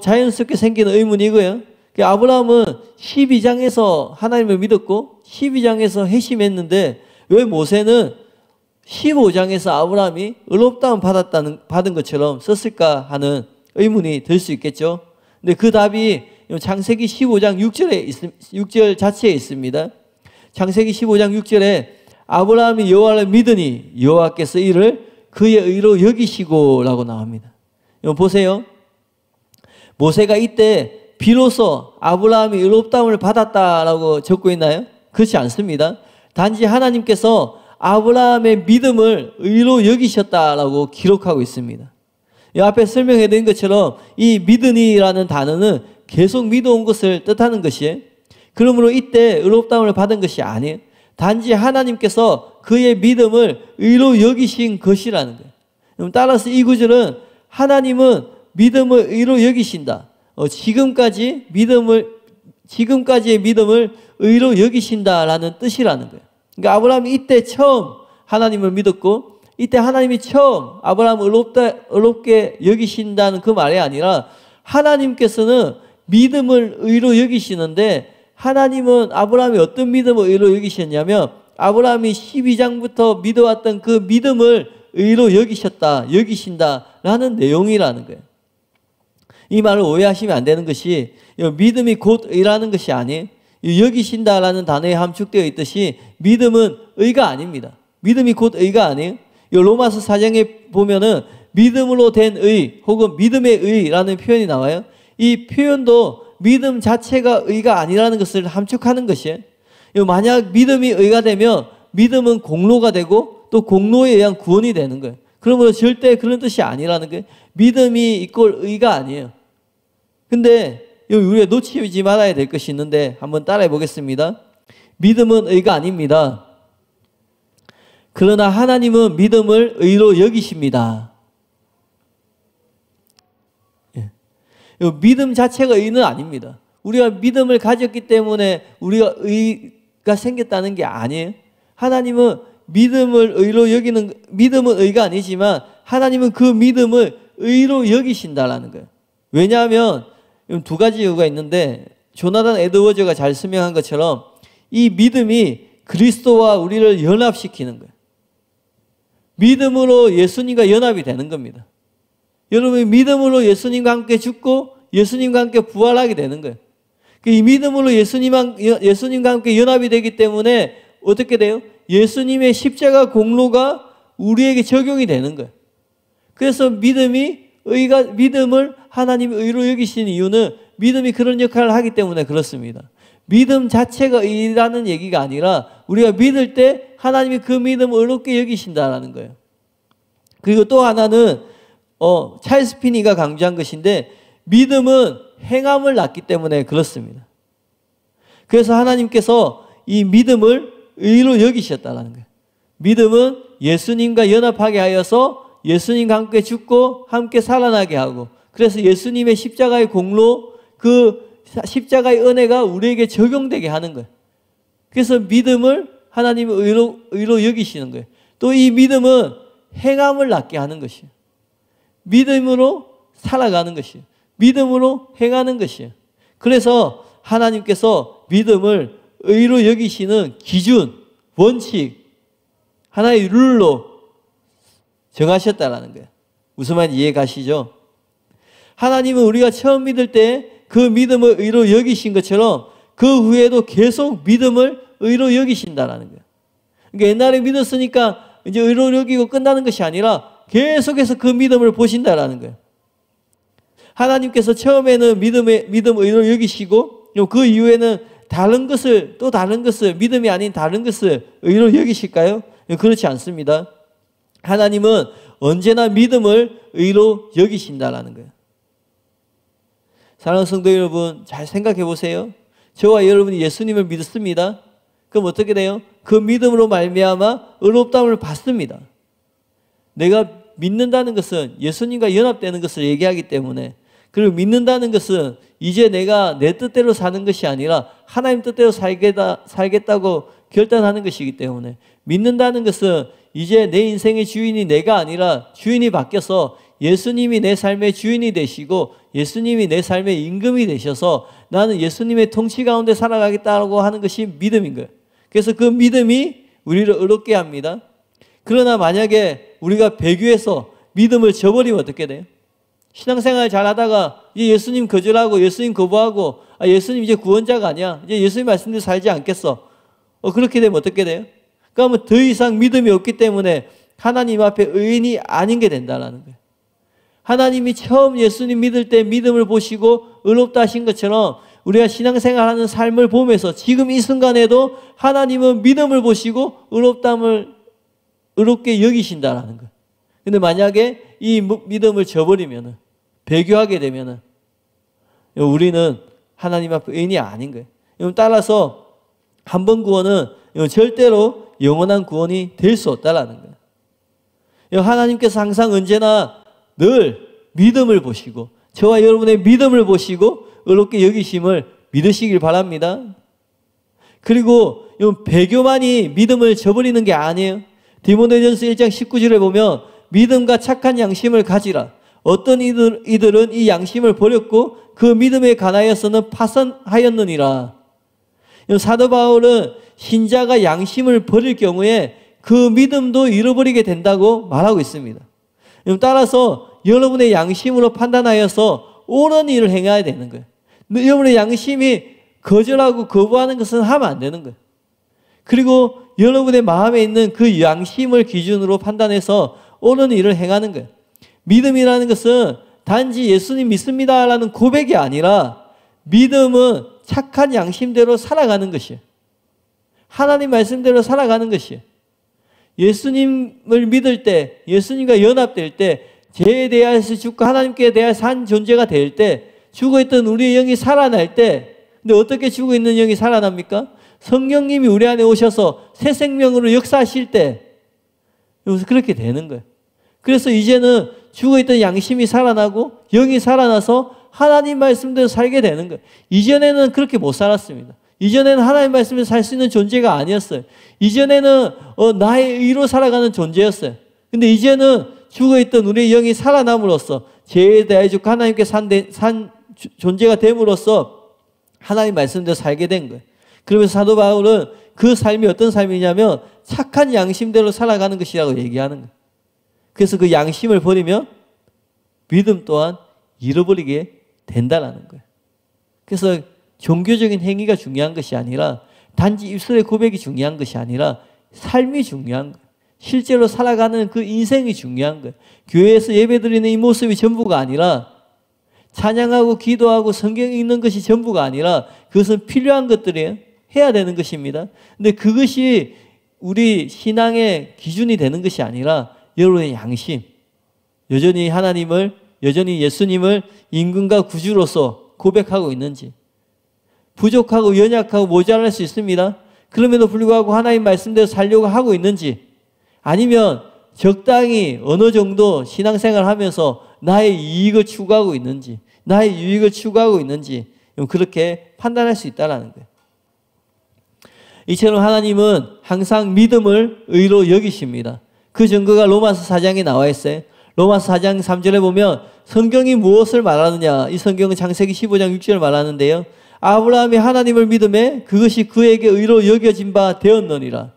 자연스럽게 생기는 의문이 이거예요. 아브라함은 12장에서 하나님을 믿었고 12장에서 회심했는데 왜 모세는 15장에서 아브라함이 의롭다함 받은 것처럼 썼을까 하는 의문이 들 수 있겠죠. 근데 그 답이 창세기 15장 6절 자체에 있습니다. 창세기 15장 6절에 아브라함이 여호와를 믿으니 여호와께서 이를 그의 의로 여기시고 라고 나옵니다. 보세요. 모세가 이때 비로소 아브라함이 의롭다함을 받았다라고 적고 있나요? 그렇지 않습니다. 단지 하나님께서 아브라함의 믿음을 의로 여기셨다라고 기록하고 있습니다. 이 앞에 설명해 드린 것처럼 이 믿으니라는 단어는 계속 믿어온 것을 뜻하는 것이에요. 그러므로 이때 의롭다함을 받은 것이 아니에요. 단지 하나님께서 그의 믿음을 의로 여기신 것이라는 거예요. 따라서 이 구절은 하나님은 믿음을 의로 여기신다. 지금까지의 믿음을 의로 여기신다라는 뜻이라는 거예요. 그러니까 아브라함이 이때 처음 하나님을 믿었고 이때 하나님이 처음 아브라함을 의롭게 여기신다는 그 말이 아니라 하나님께서는 믿음을 의로 여기시는데 하나님은 아브라함이 어떤 믿음을 의로 여기셨냐면 아브라함이 12장부터 믿어왔던 그 믿음을 의로 여기신다라는 내용이라는 거예요. 이 말을 오해하시면 안 되는 것이 믿음이 곧 의라는 것이 아니에요. 여기신다라는 단어에 함축되어 있듯이 믿음은 의가 아닙니다. 믿음이 곧 의가 아니에요. 로마서 4장에 보면은 믿음으로 된 의 혹은 믿음의 의라는 표현이 나와요. 이 표현도 믿음 자체가 의가 아니라는 것을 함축하는 것이에요. 만약 믿음이 의가 되면 믿음은 공로가 되고 또 공로에 의한 구원이 되는 거예요. 그러므로 절대 그런 뜻이 아니라는 거예요. 믿음이 이꼴 의가 아니에요. 근데 우리가 놓치지 말아야 될 것이 있는데 한번 따라해 보겠습니다. 믿음은 의가 아닙니다. 그러나 하나님은 믿음을 의로 여기십니다. 믿음 자체가 의는 아닙니다. 우리가 믿음을 가졌기 때문에 우리가 의가 생겼다는 게 아니에요. 하나님은 믿음을 의로 여기는, 믿음은 의가 아니지만 하나님은 그 믿음을 의로 여기신다라는 거예요. 왜냐하면 두 가지 이유가 있는데, 조나단 에드워즈가 잘 설명한 것처럼 이 믿음이 그리스도와 우리를 연합시키는 거예요. 믿음으로 예수님과 연합이 되는 겁니다. 여러분이 믿음으로 예수님과 함께 죽고 예수님과 함께 부활하게 되는 거예요. 이 믿음으로 예수님과 함께 연합이 되기 때문에 어떻게 돼요? 예수님의 십자가 공로가 우리에게 적용이 되는 거예요. 그래서 믿음을 하나님이 의로 여기시는 이유는 믿음이 그런 역할을 하기 때문에 그렇습니다. 믿음 자체가 의라는 얘기가 아니라 우리가 믿을 때 하나님이 그 믿음을 의롭게 여기신다라는 거예요. 그리고 또 하나는 찰스 피니가 강조한 것인데, 믿음은 행함을 낳기 때문에 그렇습니다. 그래서 하나님께서 이 믿음을 의로 여기셨다는 거예요. 믿음은 예수님과 연합하게 하여서 예수님과 함께 죽고 함께 살아나게 하고, 그래서 예수님의 십자가의 공로, 그 십자가의 은혜가 우리에게 적용되게 하는 거예요. 그래서 믿음을 하나님이 의로 여기시는 거예요. 또 이 믿음은 행함을 낳게 하는 것이에요. 믿음으로 살아가는 것이에요. 믿음으로 행하는 것이에요. 그래서 하나님께서 믿음을 의로 여기시는 기준, 원칙, 하나의 룰로 정하셨다라는 거예요. 무슨 말인지 이해 가시죠? 하나님은 우리가 처음 믿을 때 그 믿음을 의로 여기신 것처럼 그 후에도 계속 믿음을 의로 여기신다라는 거예요. 그러니까 옛날에 믿었으니까 이제 의로 여기고 끝나는 것이 아니라 계속해서 그 믿음을 보신다라는 거예요. 하나님께서 처음에는 믿음을 의로 여기시고 그 이후에는 다른 것을 믿음이 아닌 다른 것을 의로 여기실까요? 그렇지 않습니다. 하나님은 언제나 믿음을 의로 여기신다라는 거예요. 사랑하는 성도 여러분, 잘 생각해 보세요. 저와 여러분이 예수님을 믿습니다. 그럼 어떻게 돼요? 그 믿음으로 말미암아 의롭다함을 받습니다. 내가 믿는다는 것은 예수님과 연합되는 것을 얘기하기 때문에, 그리고 믿는다는 것은 이제 내가 내 뜻대로 사는 것이 아니라 하나님 뜻대로 살겠다고 결단하는 것이기 때문에, 믿는다는 것은 이제 내 인생의 주인이 내가 아니라 주인이 바뀌어서 예수님이 내 삶의 주인이 되시고 예수님이 내 삶의 임금이 되셔서 나는 예수님의 통치 가운데 살아가겠다고 하는 것이 믿음인 거예요. 그래서 그 믿음이 우리를 의롭게 합니다. 그러나 만약에 우리가 배교해서 믿음을 저버리면 어떻게 돼요? 신앙생활 잘하다가 이제 예수님 거절하고 예수님 거부하고, 예수님 이제 구원자가 아니야, 이제 예수님 말씀대로 살지 않겠어, 그렇게 되면 어떻게 돼요? 그러면 더 이상 믿음이 없기 때문에 하나님 앞에 의인이 아닌 게 된다는 거예요. 하나님이 처음 예수님 믿을 때 믿음을 보시고 의롭다 하신 것처럼 우리가 신앙생활하는 삶을 보면서 지금 이 순간에도 하나님은 믿음을 보시고 의롭게 여기신다라는 거예요. 근데 만약에 이 믿음을 저버리면, 배교하게 되면 우리는 하나님 앞에 의인이 아닌 거예요. 따라서 한 번 구원은 절대로 영원한 구원이 될 수 없다라는 거예요. 하나님께서 항상 언제나 늘 믿음을 보시고, 저와 여러분의 믿음을 보시고 의롭게 여기심을 믿으시길 바랍니다. 그리고 배교만이 믿음을 저버리는 게 아니에요. 디모데전서 1장 19절에 보면 믿음과 착한 양심을 가지라. 어떤 이들은 이 양심을 버렸고 그 믿음에 관하여서는 파선하였느니라. 사도 바울은 신자가 양심을 버릴 경우에 그 믿음도 잃어버리게 된다고 말하고 있습니다. 따라서 여러분의 양심으로 판단하여서 옳은 일을 행해야 되는 거예요. 여러분의 양심이 거절하고 거부하는 것은 하면 안 되는 거예요. 그리고 여러분의 마음에 있는 그 양심을 기준으로 판단해서 옳은 일을 행하는 거예요. 믿음이라는 것은 단지 예수님 믿습니다라는 고백이 아니라, 믿음은 착한 양심대로 살아가는 것이에요. 하나님 말씀대로 살아가는 것이에요. 예수님을 믿을 때, 예수님과 연합될 때, 죄에 대해서 죽고 하나님께 대해 산 존재가 될 때, 죽어있던 우리의 영이 살아날 때, 근데 어떻게 죽어있는 영이 살아납니까? 성령님이 우리 안에 오셔서 새 생명으로 역사하실 때, 여기서 그렇게 되는 거예요. 그래서 이제는 죽어있던 양심이 살아나고 영이 살아나서 하나님 말씀대로 살게 되는 거예요. 이전에는 그렇게 못 살았습니다. 이전에는 하나님 말씀대로 살 수 있는 존재가 아니었어요. 이전에는 나의 의로 살아가는 존재였어요. 근데 이제는 죽어있던 우리의 영이 살아남으로써 죄에 대하여 죽고 하나님께 산 존재가 됨으로써 하나님 말씀대로 살게 된 거예요. 그러면서 사도 바울은 그 삶이 어떤 삶이냐면 착한 양심대로 살아가는 것이라고 얘기하는 거예요. 그래서 그 양심을 버리면 믿음 또한 잃어버리게 된다라는 거예요. 그래서 종교적인 행위가 중요한 것이 아니라 단지 입술의 고백이 중요한 것이 아니라 삶이 중요한 거예요. 실제로 살아가는 그 인생이 중요한 거예요. 교회에서 예배드리는 이 모습이 전부가 아니라 찬양하고 기도하고 성경 읽는 것이 전부가 아니라 그것은 필요한 것들이에요. 해야 되는 것입니다. 근데 그것이 우리 신앙의 기준이 되는 것이 아니라 여러분의 양심, 여전히 하나님을, 여전히 예수님을 임금과 구주로서 고백하고 있는지, 부족하고 연약하고 모자랄 수 있습니다. 그럼에도 불구하고 하나님 말씀대로 살려고 하고 있는지, 아니면 적당히 어느 정도 신앙생활을 하면서 나의 이익을 추구하고 있는지, 나의 유익을 추구하고 있는지 그렇게 판단할 수 있다는 거예요. 이처럼 하나님은 항상 믿음을 의로 여기십니다. 그 증거가 로마서 4장에 나와 있어요. 로마서 4장 3절에 보면 성경이 무엇을 말하느냐, 이 성경은 창세기 15장 6절을 말하는데요. 아브라함이 하나님을 믿음에 그것이 그에게 의로 여겨진 바 되었느니라.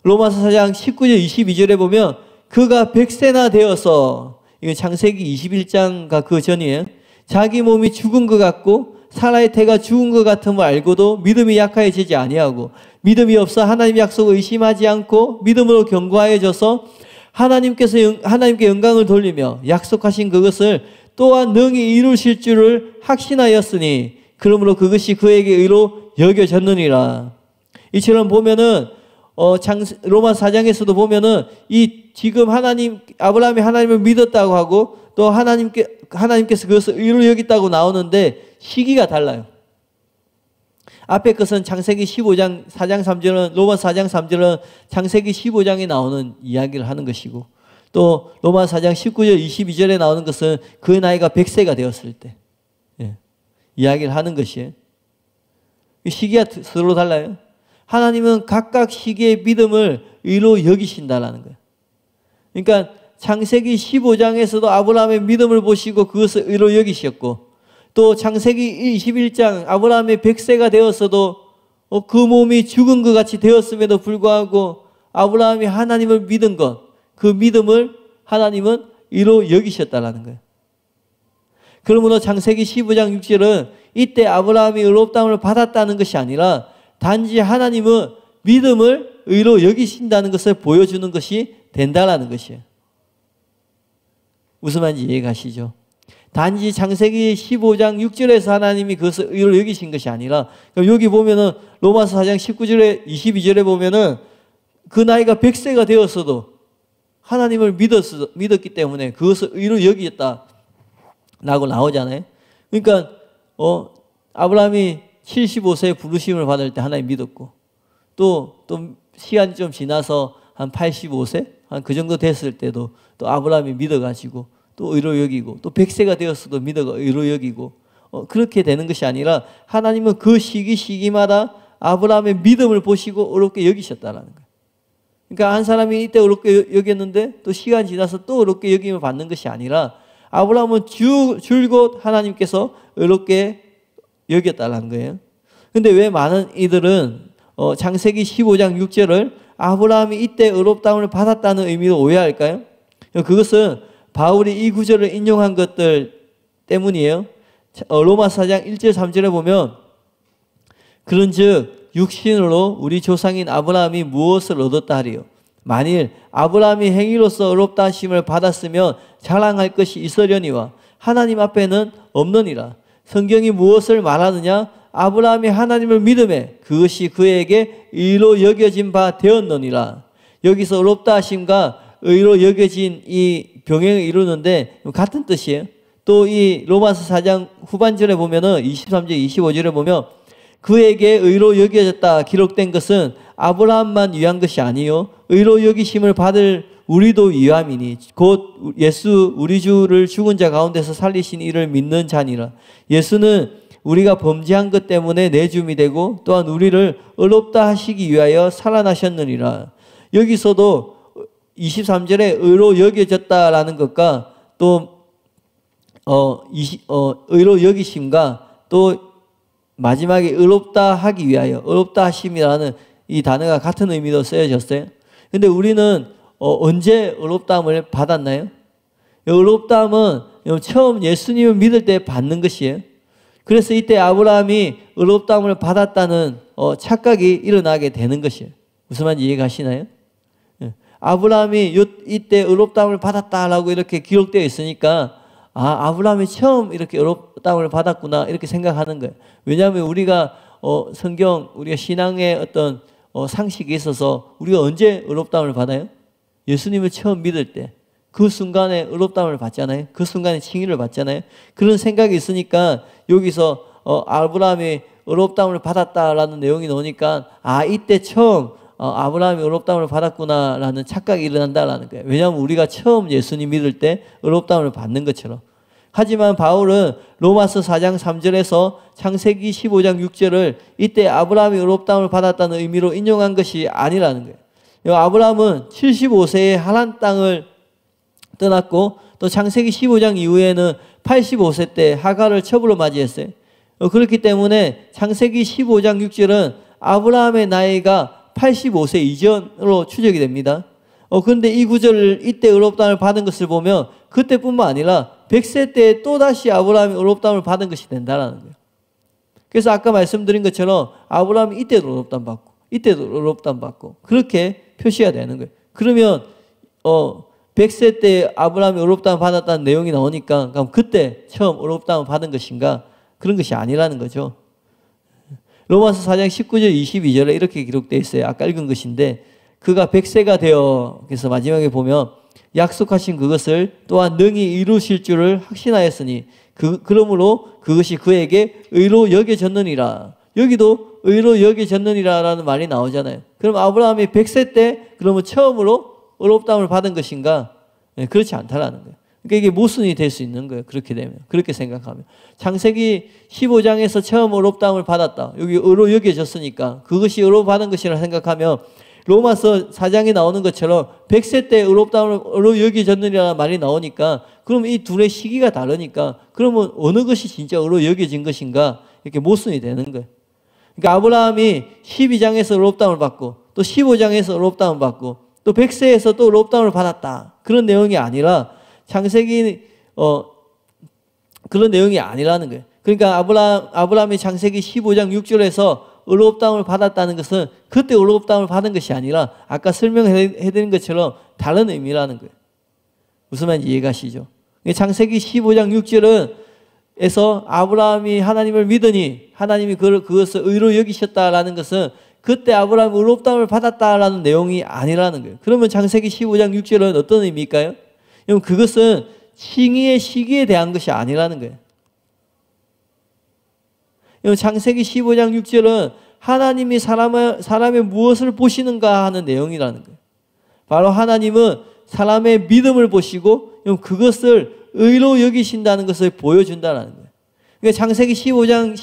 로마서 4장 19절 22절에 보면 그가 100세나 되어서, 이건 창세기 21장과 그 전이에요. 자기 몸이 죽은 것 같고 사라의 태가 죽은 것 같음을 알고도 믿음이 약하여지지 아니하고 믿음이 없어 하나님 약속을 의심하지 않고 믿음으로 견고하여져서 하나님께 영광을 돌리며 약속하신 그것을 또한 능히 이루실 줄을 확신하였으니 그러므로 그것이 그에게 의로 여겨졌느니라. 이처럼 보면은 로마 4장에서도 보면은 지금 아브라함이 하나님을 믿었다고 하고 또 하나님께서 그것을 의로 여겼다고 나오는데 시기가 달라요. 앞에 것은 창세기 15장 4장 3절은 로마 4장 3절은 창세기 15장에 나오는 이야기를 하는 것이고 또 로마 4장 19절 22절에 나오는 것은 그 나이가 100세가 되었을 때 이야기를 하는 것이에요. 시기가 서로 달라요. 하나님은 각각 시기의 믿음을 의로 여기신다라는 거예요. 그러니까 창세기 15장에서도 아브라함의 믿음을 보시고 그것을 의로 여기셨고 또 창세기 21장 아브라함의 100세가 되었어도 그 몸이 죽은 것 같이 되었음에도 불구하고 아브라함이 하나님을 믿은 것, 그 믿음을 하나님은 의로 여기셨다라는 거예요. 그러므로 창세기 15장 6절은 이때 아브라함이 의롭다함을 받았다는 것이 아니라 단지 하나님은 믿음을 의로 여기신다는 것을 보여주는 것이 된다라는 것이에요. 무슨 말인지 이해가시죠? 단지 창세기 15장 6절에서 하나님이 그것을 의로 여기신 것이 아니라 여기 보면은 로마서 4장 19절에 22절에 보면은 그 나이가 100세가 되었어도 하나님을 믿었기 때문에 그것을 의로 여기겠다 라고 나오잖아요. 그러니까 아브라함이 75세에 부르심을 받을 때 하나님 믿었고 또 시간이 좀 지나서 한 85세 한 그 정도 됐을 때도 또 아브라함이 믿어가지고 또 의로 여기고 또 100세가 되었어도 믿어가 의로 여기고 그렇게 되는 것이 아니라 하나님은 그 시기마다 아브라함의 믿음을 보시고 의롭게 여기셨다는 거예요. 그러니까 한 사람이 이때 의롭게 여겼는데 또 시간 지나서 또 의롭게 여김을 받는 것이 아니라 아브라함은 줄곧 하나님께서 의롭게 여겼다는 거예요. 근데 왜 많은 이들은 창세기 15장 6절을 아브라함이 이때 의롭다함을 받았다는 의미로 오해할까요? 그것은 바울이 이 구절을 인용한 것들 때문이에요. 로마서 4장 1절 3절에 보면 그런즉 육신으로 우리 조상인 아브라함이 무엇을 얻었다 하리요? 만일 아브라함이 행위로서 의롭다 하심을 받았으면 자랑할 것이 있으려니와 하나님 앞에는 없느니라. 성경이 무엇을 말하느냐? 아브라함이 하나님을 믿음에 그것이 그에게 의로 여겨진 바 되었느니라. 여기서 의롭다 하심과 의로 여겨진 이 병행을 이루는데 같은 뜻이에요. 또 이 로마서 4장 후반절에 보면은 23절, 25절에 보면 그에게 의로 여겨졌다 기록된 것은 아브라함만 위한 것이 아니요 의로 여기심을 받을 우리도 위함이니 곧 예수 우리 주를 죽은 자 가운데서 살리신 이를 믿는 자니라. 예수는 우리가 범죄한 것 때문에 내줌이 되고 또한 우리를 의롭다 하시기 위하여 살아나셨느니라. 여기서도 23절에 의로 여겨졌다라는 것과 또 의로 여기심과 또 마지막에 의롭다 하기 위하여 의롭다 하심이라는 이 단어가 같은 의미로 쓰여졌어요. 근데 우리는 언제 의롭다함을 받았나요? 의롭다함은 처음 예수님을 믿을 때 받는 것이에요. 그래서 이때 아브라함이 의롭다함을 받았다는 착각이 일어나게 되는 것이에요. 무슨 말인지 이해가시나요? 아브라함이 이때 의롭다함을 받았다라고 이렇게 기록되어 있으니까 아브라함이 처음 이렇게 의롭다함을 받았구나 이렇게 생각하는 거예요. 왜냐하면 우리가 성경 우리가 신앙의 어떤 상식이 있어서 우리가 언제 의롭다함을 받아요? 예수님을 처음 믿을 때 그 순간에 의롭다함을 받잖아요. 그 순간에 칭의를 받잖아요. 그런 생각이 있으니까 여기서 아브라함이 의롭다함을 받았다라는 내용이 나오니까 이때 처음 아브라함이 의롭다함을 받았구나라는 착각이 일어난다라는 거예요. 왜냐하면 우리가 처음 예수님 믿을 때 의롭다함을 받는 것처럼. 하지만 바울은 로마서 4장 3절에서 창세기 15장 6절을 이때 아브라함이 의롭다함을 받았다는 의미로 인용한 것이 아니라는 거예요. 아브라함은 75세에 하란 땅을 떠났고 또 창세기 15장 이후에는 85세 때 하갈을 첩으로 맞이했어요. 그렇기 때문에 창세기 15장 6절은 아브라함의 나이가 85세 이전으로 추적이 됩니다. 그런데 이 구절을 이때 의롭다함을 받은 것을 보면 그때뿐만 아니라 100세 때 또다시 아브라함이 의롭다함을 받은 것이 된다는 거예요. 그래서 아까 말씀드린 것처럼 아브라함이 이때도 의롭다함 받고 이때도 의롭다함 받고 그렇게 표시가 되는 거예요. 그러면 100세 때 아브라함이 의롭다함 받았다는 내용이 나오니까 그럼 그때 처음 의롭다함 받은 것인가? 그런 것이 아니라는 거죠. 로마서 4장 19절 22절에 이렇게 기록되어 있어요. 아까 읽은 것인데 그가 100세가 되어 그래서 마지막에 보면 약속하신 그것을 또한 능히 이루실 줄을 확신하였으니 그러므로 그것이 그에게 의로 여겨졌느니라. 여기도 의로 여겨졌느니라라는 말이 나오잖아요. 그럼 아브라함이 100세 때 그러면 처음으로 의롭다함을 받은 것인가? 그렇지 않다라는 거예요. 그러니까 이게 모순이 될 수 있는 거예요. 그렇게 되면. 그렇게 생각하면. 창세기 15장에서 처음 의롭다함을 받았다. 여기 의로 여겨졌으니까 그것이 의로 받은 것이라 생각하면 로마서 4장에 나오는 것처럼 100세 때 의롭다함을 의로 여겨졌느냐는 말이 나오니까 그럼 이 둘의 시기가 다르니까 그러면 어느 것이 진짜 의로 여겨진 것인가? 이렇게 모순이 되는 거예요. 그러니까 아브라함이 12장에서 의롭다함을 받고 또 15장에서 의롭다함을 받고 또 100세에서 또 의롭다함을 받았다. 그런 내용이 아니라 창세기 그런 내용이 아니라는 거예요. 그러니까 아브라함이 창세기 15장 6절에서 의롭다함을 받았다는 것은 그때 의롭다함을 받은 것이 아니라 아까 설명해드린 것처럼 다른 의미라는 거예요. 무슨 말인지 이해가시죠? 창세기 15장 6절은 에서 아브라함이 하나님을 믿으니 하나님이 그것을 의로 여기셨다라는 것은 그때 아브라함이 의롭다함을 받았다라는 내용이 아니라는 거예요. 그러면 창세기 15장 6절은 어떤 의미일까요? 그것은 칭의의 시기에 대한 것이 아니라는 거예요. 창세기 15장 6절은 하나님이 사람의 무엇을 보시는가 하는 내용이라는 거예요. 바로 하나님은 사람의 믿음을 보시고 그것을 의로 여기신다는 것을 보여준다는 거예요. 그러니까 창세기 15장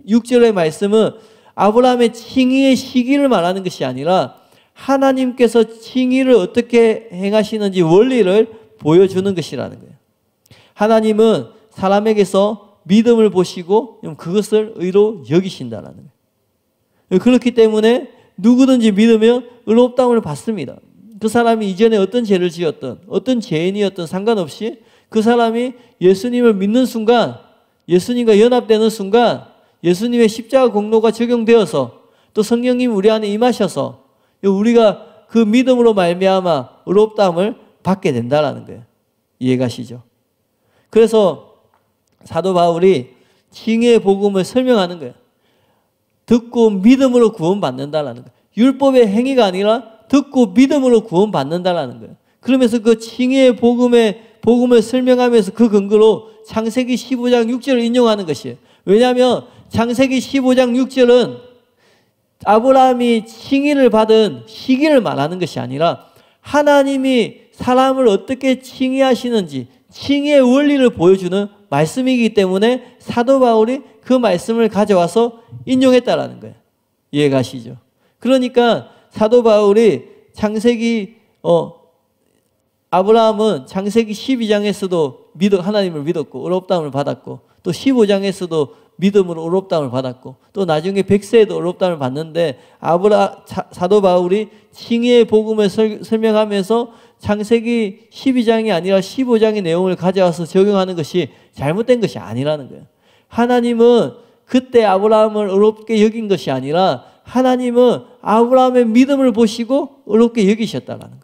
6절의 말씀은 아브라함의 칭의의 시기를 말하는 것이 아니라 하나님께서 칭의를 어떻게 행하시는지 원리를 보여주는 것이라는 거예요. 하나님은 사람에게서 믿음을 보시고 그것을 의로 여기신다는 거예요. 그렇기 때문에 누구든지 믿으면 의롭다함을 받습니다. 그 사람이 이전에 어떤 죄를 지었든 어떤 죄인이었든 상관없이 그 사람이 예수님을 믿는 순간 예수님과 연합되는 순간 예수님의 십자가 공로가 적용되어서 또 성령님이 우리 안에 임하셔서 우리가 그 믿음으로 말미암아 의롭다함을 받게 된다는 거예요. 이해가시죠? 그래서 사도 바울이 칭의의 복음을 설명하는 거예요. 듣고 믿음으로 구원받는다는 거예요. 율법의 행위가 아니라 듣고 믿음으로 구원받는다라는 거예요. 그러면서 그 칭의의 복음을 설명하면서 그 근거로 창세기 15장 6절을 인용하는 것이에요. 왜냐하면 창세기 15장 6절은 아브라함이 칭의를 받은 시기를 말하는 것이 아니라 하나님이 사람을 어떻게 칭의하시는지 칭의의 원리를 보여주는 말씀이기 때문에 사도 바울이 그 말씀을 가져와서 인용했다라는 거예요. 이해가시죠? 그러니까 사도 바울이 아브라함은 창세기 12장에서도 하나님을 믿었고 의롭다함을 받았고 또 15장에서도 믿음으로 의롭다함을 받았고 또 나중에 백세에도 의롭다함을 받는데 사도 바울이 칭의의 복음을 설명하면서 창세기 12장이 아니라 15장의 내용을 가져와서 적용하는 것이 잘못된 것이 아니라는 거예요. 하나님은 그때 아브라함을 의롭게 여긴 것이 아니라 하나님은 아브라함의 믿음을 보시고 의롭게 여기셨다는 거예요.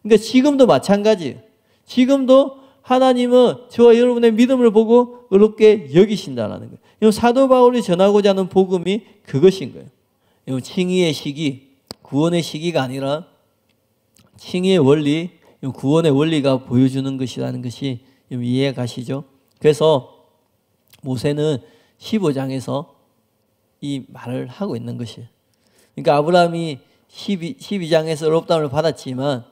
그러니까 지금도 마찬가지예요. 지금도 하나님은 저와 여러분의 믿음을 보고 의롭게 여기신다는 거예요. 사도 바울이 전하고자 하는 복음이 그것인 거예요. 칭의의 시기, 구원의 시기가 아니라 칭의의 원리, 구원의 원리가 보여주는 것이라는 것이 이해 가시죠? 그래서 모세는 15장에서 이 말을 하고 있는 것이에요. 그러니까 아브라함이 12장에서 의롭다함을 받았지만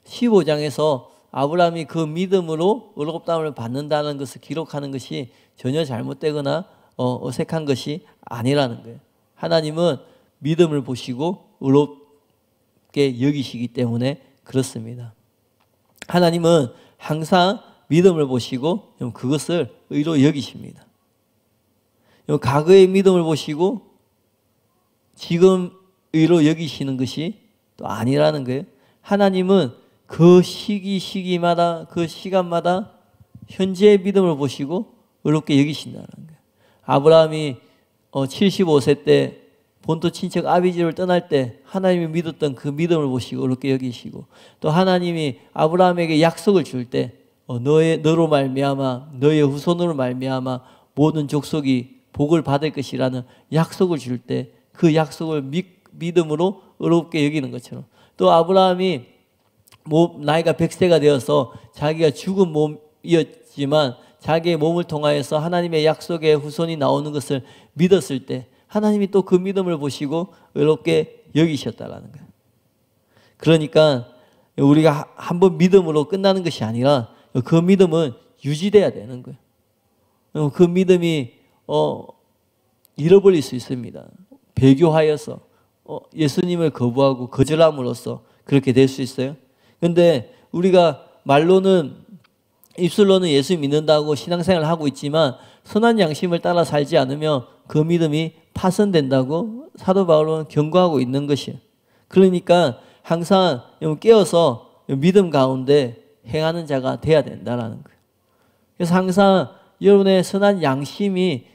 15장에서 아브라함이 그 믿음으로 의롭다함을 받는다는 것을 기록하는 것이 전혀 잘못되거나 어색한 것이 아니라는 거예요. 하나님은 믿음을 보시고 의롭게 여기시기 때문에 그렇습니다. 하나님은 항상 믿음을 보시고 그것을 의로 여기십니다. 과거의 믿음을 보시고 지금 의로 여기시는 것이 또 아니라는 거예요. 하나님은 그 시기마다 그 시간마다 현재의 믿음을 보시고 의롭게 여기신다는 거예요. 아브라함이 75세 때 본토 친척 아비집을 떠날 때 하나님이 믿었던 그 믿음을 보시고 의롭게 여기시고 또 하나님이 아브라함에게 약속을 줄 때 너로 말미암아 너의 후손으로 말미암아 모든 족속이 복을 받을 것이라는 약속을 줄 때 그 약속을 믿음으로 의롭게 여기는 것처럼 또 아브라함이 나이가 100세가 되어서 자기가 죽은 몸이었지만 자기의 몸을 통하여서 하나님의 약속의 후손이 나오는 것을 믿었을 때 하나님이 또 그 믿음을 보시고 의롭게 여기셨다라는 거예요. 그러니까 우리가 한번 믿음으로 끝나는 것이 아니라 그 믿음은 유지돼야 되는 거예요. 그 믿음이 잃어버릴 수 있습니다. 배교하여서 예수님을 거부하고 거절함으로써 그렇게 될 수 있어요. 그런데 우리가 입술로는 예수 믿는다고 신앙생활을 하고 있지만 선한 양심을 따라 살지 않으면 그 믿음이 파손된다고 사도 바울은 경고하고 있는 것이에요. 그러니까 항상 깨어서 믿음 가운데 행하는 자가 돼야 된다는 거예요. 그래서 항상 여러분의 선한 양심이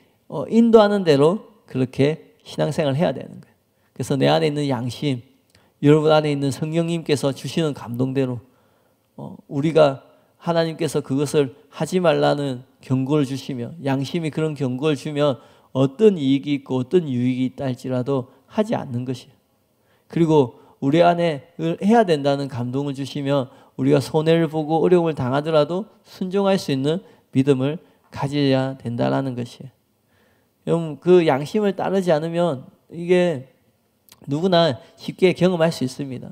인도하는 대로 그렇게 신앙생활을 해야 되는 거예요. 그래서 내 안에 있는 양심, 여러분 안에 있는 성령님께서 주시는 감동대로 우리가 하나님께서 그것을 하지 말라는 경고를 주시며 양심이 그런 경고를 주면 어떤 이익이 있고 어떤 유익이 있다 할지라도 하지 않는 것이에요. 그리고 우리 안에 해야 된다는 감동을 주시며 우리가 손해를 보고 어려움을 당하더라도 순종할 수 있는 믿음을 가져야 된다는 것이에요. 여러분 그 양심을 따르지 않으면 이게 누구나 쉽게 경험할 수 있습니다.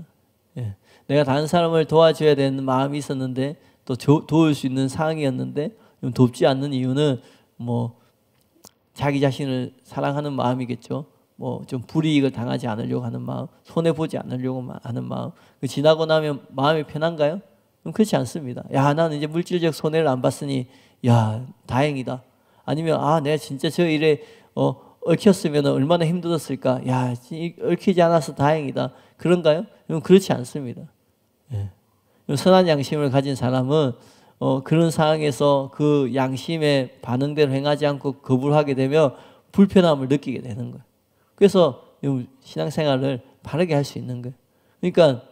예. 내가 다른 사람을 도와줘야 되는 마음이 있었는데 또 도울 수 있는 상황이었는데 돕지 않는 이유는 자기 자신을 사랑하는 마음이겠죠. 좀 불이익을 당하지 않으려고 하는 마음, 손해 보지 않으려고 하는 마음. 지나고 나면 마음이 편한가요? 그렇지 않습니다. 야, 나는 이제 물질적 손해를 안 봤으니 야, 다행이다. 아니면 내가 진짜 저 일에 얽혔으면 얼마나 힘들었을까. 야, 얽히지 않아서 다행이다. 그런가요? 그렇지 않습니다. 예. 선한 양심을 가진 사람은 그런 상황에서 그 양심의 반응대로 행하지 않고 거부를 하게 되면 불편함을 느끼게 되는 거예요. 그래서 신앙생활을 바르게 할 수 있는 거예요. 그러니까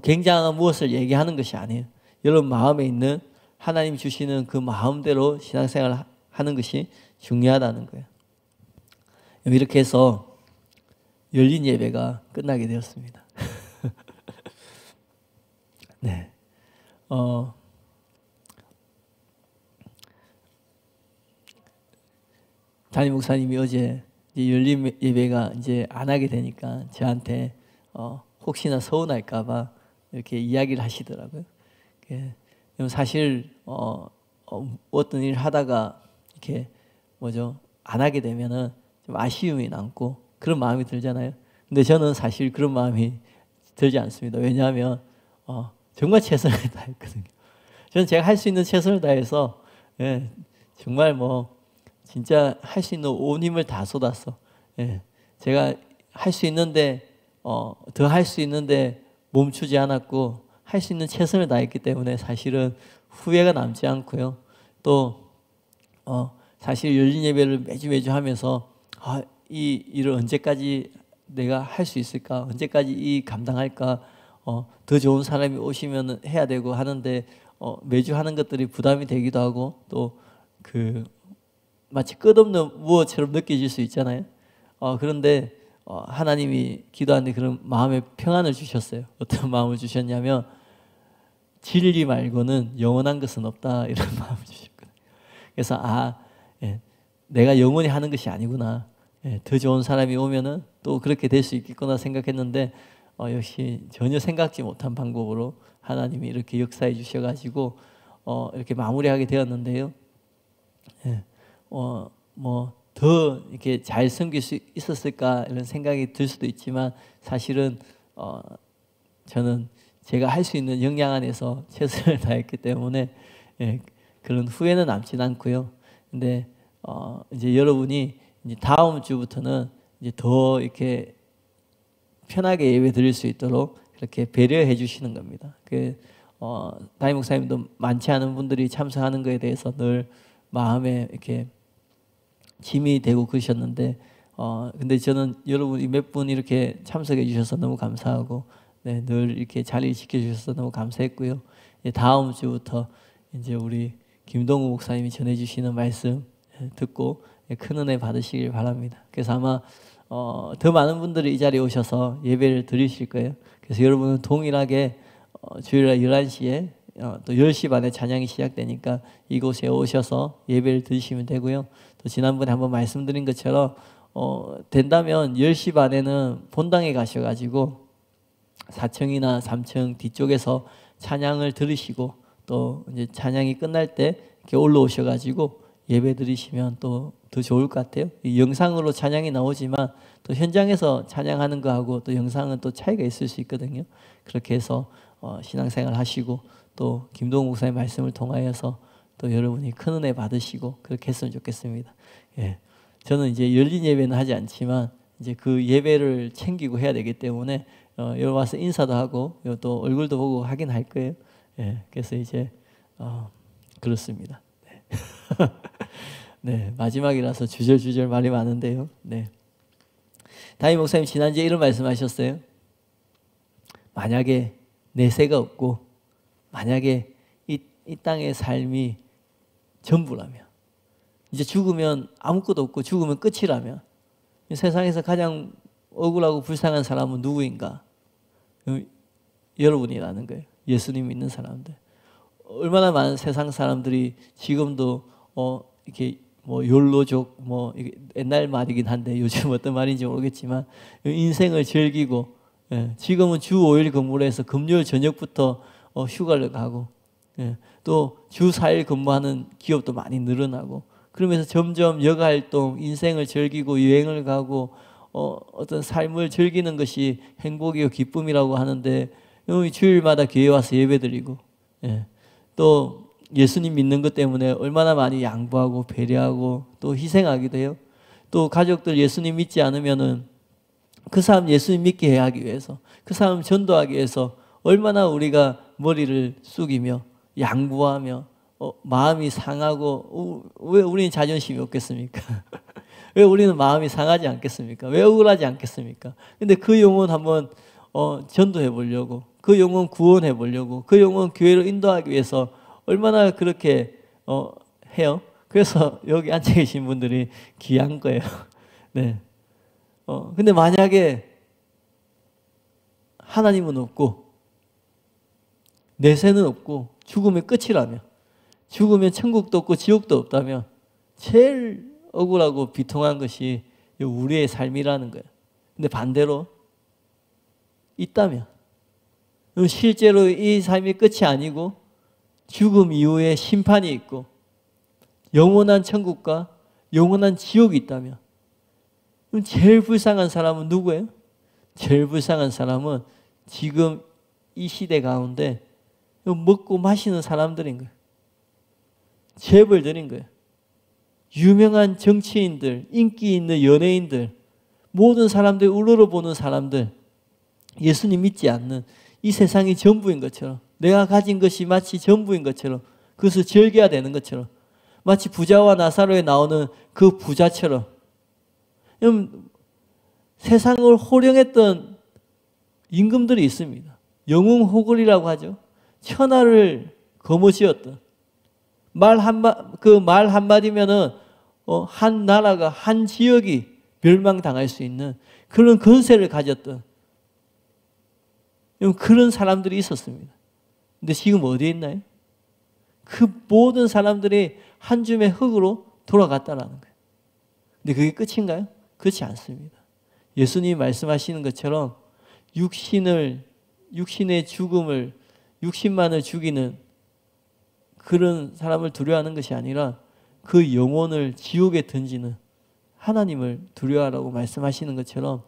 굉장한 무엇을 얘기하는 것이 아니에요. 여러분 마음에 있는 하나님 주시는 그 마음대로 신앙생활을 하는 것이 중요하다는 거예요. 이렇게 해서 열린 예배가 끝나게 되었습니다. 네. 담임 목사님이 어제 이제 열린 예배가 이제 안 하게 되니까 저한테 혹시나 서운할까봐 이렇게 이야기를 하시더라고요. 사실 어떤 일 하다가 이렇게 안 하게 되면은 좀 아쉬움이 남고 그런 마음이 들잖아요. 근데 저는 사실 그런 마음이 들지 않습니다. 왜냐하면 정말 최선을 다했거든요. 저는 제가 할 수 있는 최선을 다해서 정말 진짜 할 수 있는 온 힘을 다 쏟았어. 제가 할 수 있는데 더 할 수 있는데 멈추지 않았고 할 수 있는 최선을 다했기 때문에 사실은 후회가 남지 않고요. 또 사실 열린 예배를 매주 하면서 이 일을 언제까지 내가 할 수 있을까? 언제까지 이 감당할까? 더 좋은 사람이 오시면 해야 되고 하는데 매주 하는 것들이 부담이 되기도 하고 또 마치 끝없는 무엇처럼 느껴질 수 있잖아요. 그런데 하나님이 기도하는데 그런 마음의 평안을 주셨어요. 어떤 마음을 주셨냐면 진리 말고는 영원한 것은 없다 이런 마음을 주셨거든요. 그래서 내가 영원히 하는 것이 아니구나. 더 좋은 사람이 오면은 또 그렇게 될 수 있겠구나 생각했는데 역시 전혀 생각지 못한 방법으로 하나님이 이렇게 역사해 주셔가지고 이렇게 마무리하게 되었는데요. 더 이렇게 잘 섬길 수 있었을까 이런 생각이 들 수도 있지만 사실은 저는 제가 할 수 있는 역량 안에서 최선을 다했기 때문에 그런 후회는 남진 않고요. 근데 이제 여러분이 이제 다음 주부터는 이제 더 이렇게 편하게 예배 드릴 수 있도록 그렇게 배려해 주시는 겁니다. 담임 목사님도 많지 않은 분들이 참석하는 것에 대해서 늘 마음에 이렇게 짐이 되고 그러셨는데 근데 저는 여러분이 몇 분 이렇게 참석해 주셔서 너무 감사하고 늘 이렇게 자리 지켜주셔서 너무 감사했고요. 다음 주부터 이제 우리 김동우 목사님이 전해주시는 말씀 듣고 큰 은혜 받으시길 바랍니다. 그래서 아마 더 많은 분들이 이 자리에 오셔서 예배를 드리실 거예요. 그래서 여러분은 동일하게 주일날 11시에 또 10시 반에 찬양이 시작되니까 이곳에 오셔서 예배를 드리시면 되고요. 또 지난번에 한번 말씀드린 것처럼 된다면 10시 반에는 본당에 가셔가지고 4층이나 3층 뒤쪽에서 찬양을 들으시고 또 이제 찬양이 끝날 때 이렇게 올라오셔가지고 예배 드리시면 또 더 좋을 것 같아요. 이 영상으로 찬양이 나오지만 또 현장에서 찬양하는 거하고 또 영상은 또 차이가 있을 수 있거든요. 그렇게 해서 신앙생활 하시고 또 김동욱 목사님 말씀을 통하여서 또 여러분이 큰 은혜 받으시고 그렇게 했으면 좋겠습니다. 저는 이제 열린 예배는 하지 않지만 이제 그 예배를 챙기고 해야 되기 때문에 여기 와서 인사도 하고 또 얼굴도 보고 하긴 할 거예요. 그래서 이제 그렇습니다. 네, 마지막이라서 주절주절 말이 많은데요. 담임 목사님 지난주에 이런 말씀하셨어요. 만약에 내세가 없고 만약에 이 땅의 삶이 전부라면 이제 죽으면 아무것도 없고 죽으면 끝이라면 세상에서 가장 억울하고 불쌍한 사람은 누구인가? 여러분이라는 거예요. 예수님 믿는 사람들. 얼마나 많은 세상 사람들이 지금도 이렇게 욜로족 옛날 말이긴 한데 요즘 어떤 말인지 모르겠지만 인생을 즐기고 지금은 주 5일 근무를 해서 금요일 저녁부터 휴가를 가고 또 주 4일 근무하는 기업도 많이 늘어나고 그러면서 점점 여가활동, 인생을 즐기고 여행을 가고 어떤 삶을 즐기는 것이 행복이고 기쁨이라고 하는데 주일마다 교회 와서 예배드리고 또 예수님 믿는 것 때문에 얼마나 많이 양보하고 배려하고 또 희생하기도 해요. 또 가족들 예수님 믿지 않으면은 그 사람 예수님 믿게 하기 위해서 그 사람 전도하기 위해서 얼마나 우리가 머리를 숙이며 양보하며 마음이 상하고 왜 우리는 자존심이 없겠습니까? 왜 우리는 마음이 상하지 않겠습니까? 왜 억울하지 않겠습니까? 근데 그 영혼 한번 전도해 보려고 그 영혼 구원해 보려고 그 영혼 교회로 인도하기 위해서 얼마나 그렇게 해요. 그래서 여기 앉아 계신 분들이 귀한 거예요. 근데 만약에 하나님은 없고 내세는 없고 죽으면 끝이라면, 죽으면 천국도 없고 지옥도 없다면 제일 억울하고 비통한 것이 우리의 삶이라는 거예요. 근데 반대로 있다면, 실제로 이 삶이 끝이 아니고 죽음 이후에 심판이 있고 영원한 천국과 영원한 지옥이 있다면, 그럼 제일 불쌍한 사람은 누구예요? 제일 불쌍한 사람은 지금 이 시대 가운데 먹고 마시는 사람들인 거예요. 재벌들인 거예요. 유명한 정치인들, 인기 있는 연예인들, 모든 사람들 우러러보는 사람들, 예수님 믿지 않는, 이 세상이 전부인 것처럼, 내가 가진 것이 마치 전부인 것처럼, 그것을 즐겨야 되는 것처럼, 마치 부자와 나사로에 나오는 그 부자처럼, 세상을 호령했던 임금들이 있습니다. 영웅호걸이라고 하죠. 천하를 거머쥐었던, 말 한마디면은 한 나라가, 한 지역이 멸망당할 수 있는 그런 권세를 가졌던 그런 사람들이 있었습니다. 근데 지금 어디에 있나요? 그 모든 사람들이 한 줌의 흙으로 돌아갔다라는 거예요. 근데 그게 끝인가요? 그렇지 않습니다. 예수님이 말씀하시는 것처럼 육신의 죽음을, 육신만을 죽이는 그런 사람을 두려워하는 것이 아니라 그 영혼을 지옥에 던지는 하나님을 두려워하라고 말씀하시는 것처럼,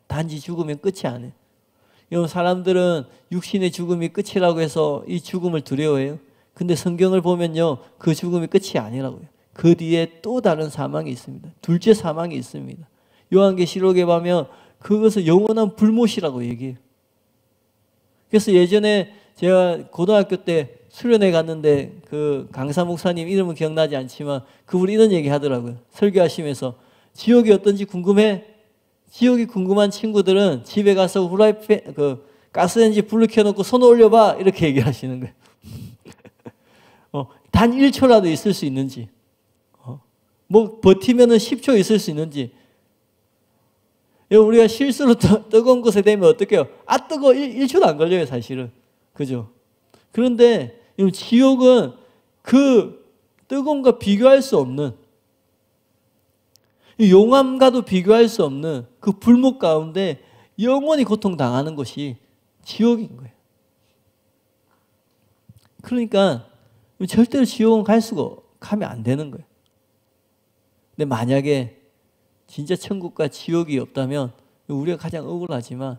단지 죽으면 끝이 아니에요. 여러분, 사람들은 육신의 죽음이 끝이라고 해서 이 죽음을 두려워해요. 근데 성경을 보면요, 그 죽음이 끝이 아니라고요. 그 뒤에 또 다른 사망이 있습니다. 둘째 사망이 있습니다. 요한계시록에 보면 그것을 영원한 불못이라고 얘기해요. 그래서 예전에 제가 고등학교 때 수련회 갔는데 그 강사 목사님 이름은 기억나지 않지만 그분이 이런 얘기 하더라고요. 설교하시면서 지옥이 어떤지 궁금해? 지옥이 궁금한 친구들은 집에 가서 후라이팬, 가스레인지 불을 켜놓고 손 올려봐, 이렇게 얘기하시는 거예요. 단 1초라도 있을 수 있는지, 뭐 버티면은 10초 있을 수 있는지. 우리가 실수로 뜨거운 곳에 되면 어떡해요? 아, 뜨거워. 1초도 안 걸려요, 사실은. 그죠? 그런데 지옥은 그 뜨거움과 비교할 수 없는, 용암과도 비교할 수 없는 그 불목 가운데 영원히 고통당하는 것이 지옥인 거예요. 그러니까 절대로 지옥은 가면 안 되는 거예요. 근데 만약에 진짜 천국과 지옥이 없다면 우리가 가장 억울하지만,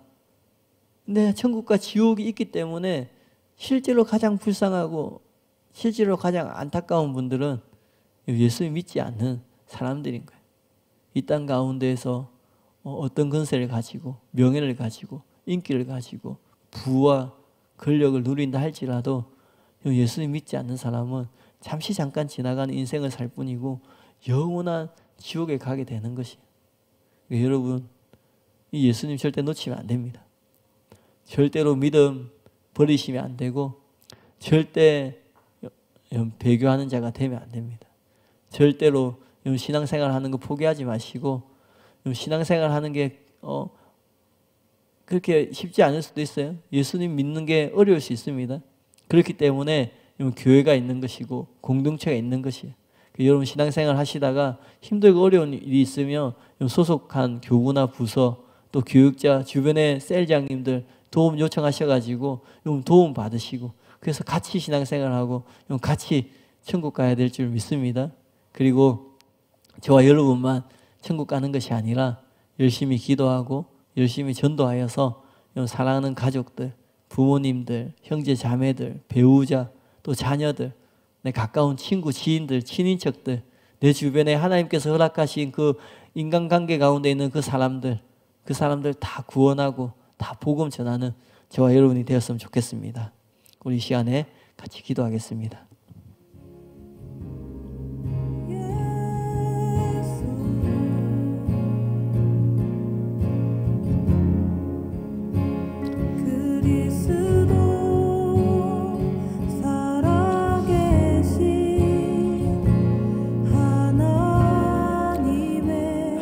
근데 천국과 지옥이 있기 때문에 실제로 가장 불쌍하고 실제로 가장 안타까운 분들은 예수를 믿지 않는 사람들인 거예요. 이 땅 가운데에서 어떤 권세를 가지고 명예를 가지고 인기를 가지고 부와 권력을 누린다 할지라도 예수를 믿지 않는 사람은 잠시 잠깐 지나가는 인생을 살 뿐이고 영원한 지옥에 가게 되는 것이에요. 그러니까 여러분, 이 예수님 절대 놓치면 안 됩니다. 절대로 믿음 버리시면 안 되고 절대 배교하는 자가 되면 안 됩니다. 절대로 신앙생활 하는 거 포기하지 마시고, 신앙생활 하는 게 그렇게 쉽지 않을 수도 있어요. 예수님 믿는 게 어려울 수 있습니다. 그렇기 때문에 교회가 있는 것이고 공동체가 있는 것이에요. 여러분, 신앙생활 하시다가 힘들고 어려운 일이 있으면 소속한 교구나 부서, 또 교육자, 주변의 셀장님들 도움 요청하셔가지고 도움 받으시고, 그래서 같이 신앙생활하고 같이 천국 가야 될 줄 믿습니다. 그리고 저와 여러분만 천국 가는 것이 아니라 열심히 기도하고 열심히 전도하여서 사랑하는 가족들, 부모님들, 형제 자매들, 배우자, 또 자녀들, 내 가까운 친구, 지인들, 친인척들, 내 주변에 하나님께서 허락하신 그 인간관계 가운데 있는 그 사람들 다 구원하고 다 복음 전하는 저와 여러분이 되었으면 좋겠습니다. 우리 이 시간에 같이 기도하겠습니다.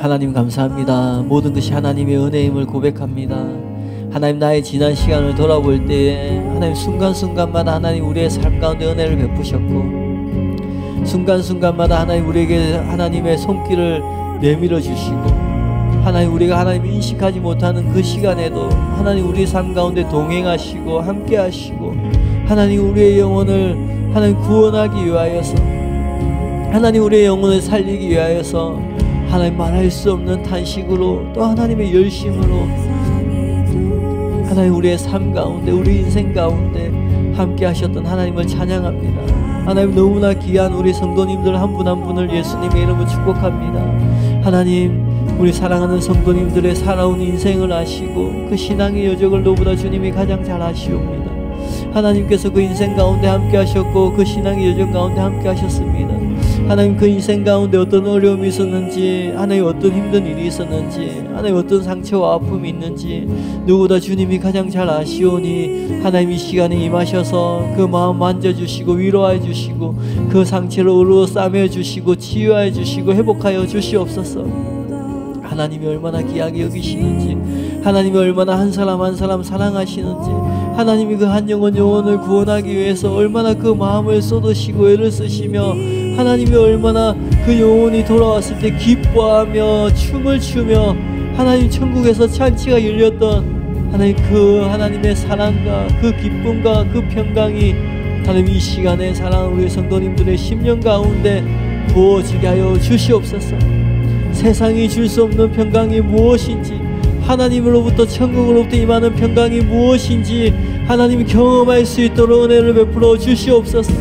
하나님 감사합니다. 모든 것이 하나님의 은혜임을 고백합니다. 하나님 나의 지난 시간을 돌아볼 때에 하나님 순간순간마다 하나님 우리의 삶 가운데 은혜를 베푸셨고 순간순간마다 하나님 우리에게 하나님의 손길을 내밀어 주시고 하나님 우리가 하나님 인식하지 못하는 그 시간에도 하나님 우리 삶 가운데 동행하시고 함께 하시고 하나님 우리의 영혼을 하나님 구원하기 위하여서 하나님 우리의 영혼을 살리기 위하여서 하나님 말할 수 없는 탄식으로 또 하나님의 열심으로 하나님 우리의 삶 가운데 우리 인생 가운데 함께 하셨던 하나님을 찬양합니다. 하나님 너무나 귀한 우리 성도님들 한 분 한 분을 예수님의 이름으로 축복합니다. 하나님 우리 사랑하는 성도님들의 살아온 인생을 아시고 그 신앙의 여정을 너무나 주님이 가장 잘 아시옵니다. 하나님께서 그 인생 가운데 함께 하셨고 그 신앙의 여정 가운데 함께 하셨습니다. 하나님 그 인생 가운데 어떤 어려움이 있었는지 하나님 어떤 힘든 일이 있었는지 하나님 어떤 상처와 아픔이 있는지 누구보다 주님이 가장 잘 아시오니 하나님 이 시간에 임하셔서 그 마음 만져주시고 위로해 주시고 그 상처를 으로 싸매주시고 치유해 주시고 회복하여 주시옵소서. 하나님이 얼마나 귀하게 여기시는지 하나님이 얼마나 한 사람 한 사람 사랑하시는지 하나님이 그 한 영혼을 구원하기 위해서 얼마나 그 마음을 쏟으시고 애를 쓰시며 하나님이 얼마나 그 영혼이 돌아왔을 때 기뻐하며 춤을 추며 하나님 천국에서 잔치가 열렸던 하나님 그 하나님의 사랑과 그 기쁨과 그 평강이 하나님 이 시간에 사랑하는 우리 성도님들의 심령 가운데 부어지게 하여 주시옵소서. 세상이 줄 수 없는 평강이 무엇인지 하나님으로부터 천국으로부터 임하는 평강이 무엇인지 하나님이 경험할 수 있도록 은혜를 베풀어 주시옵소서.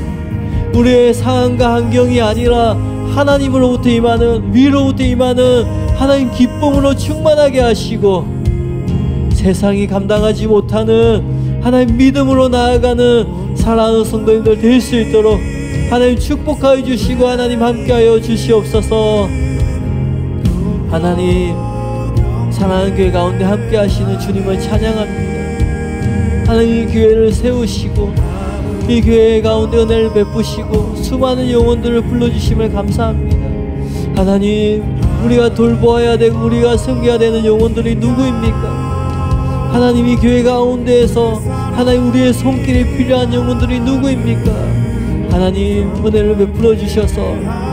우리의 상황과 환경이 아니라 하나님으로부터 임하는 위로부터 임하는 하나님 기쁨으로 충만하게 하시고 세상이 감당하지 못하는 하나님 믿음으로 나아가는 사랑하는 성도님들 될 수 있도록 하나님 축복하여 주시고 하나님 함께하여 주시옵소서. 하나님 사랑하는 교회 가운데 함께 하시는 주님을 찬양합니다. 하나님 이 교회를 세우시고 이 교회 가운데 은혜를 베푸시고 수많은 영혼들을 불러주심을 감사합니다. 하나님 우리가 돌보아야 되고 우리가 섬겨야 되는 영혼들이 누구입니까? 하나님 이 교회 가운데에서 하나님 우리의 손길이 필요한 영혼들이 누구입니까? 하나님 은혜를 베풀어 주셔서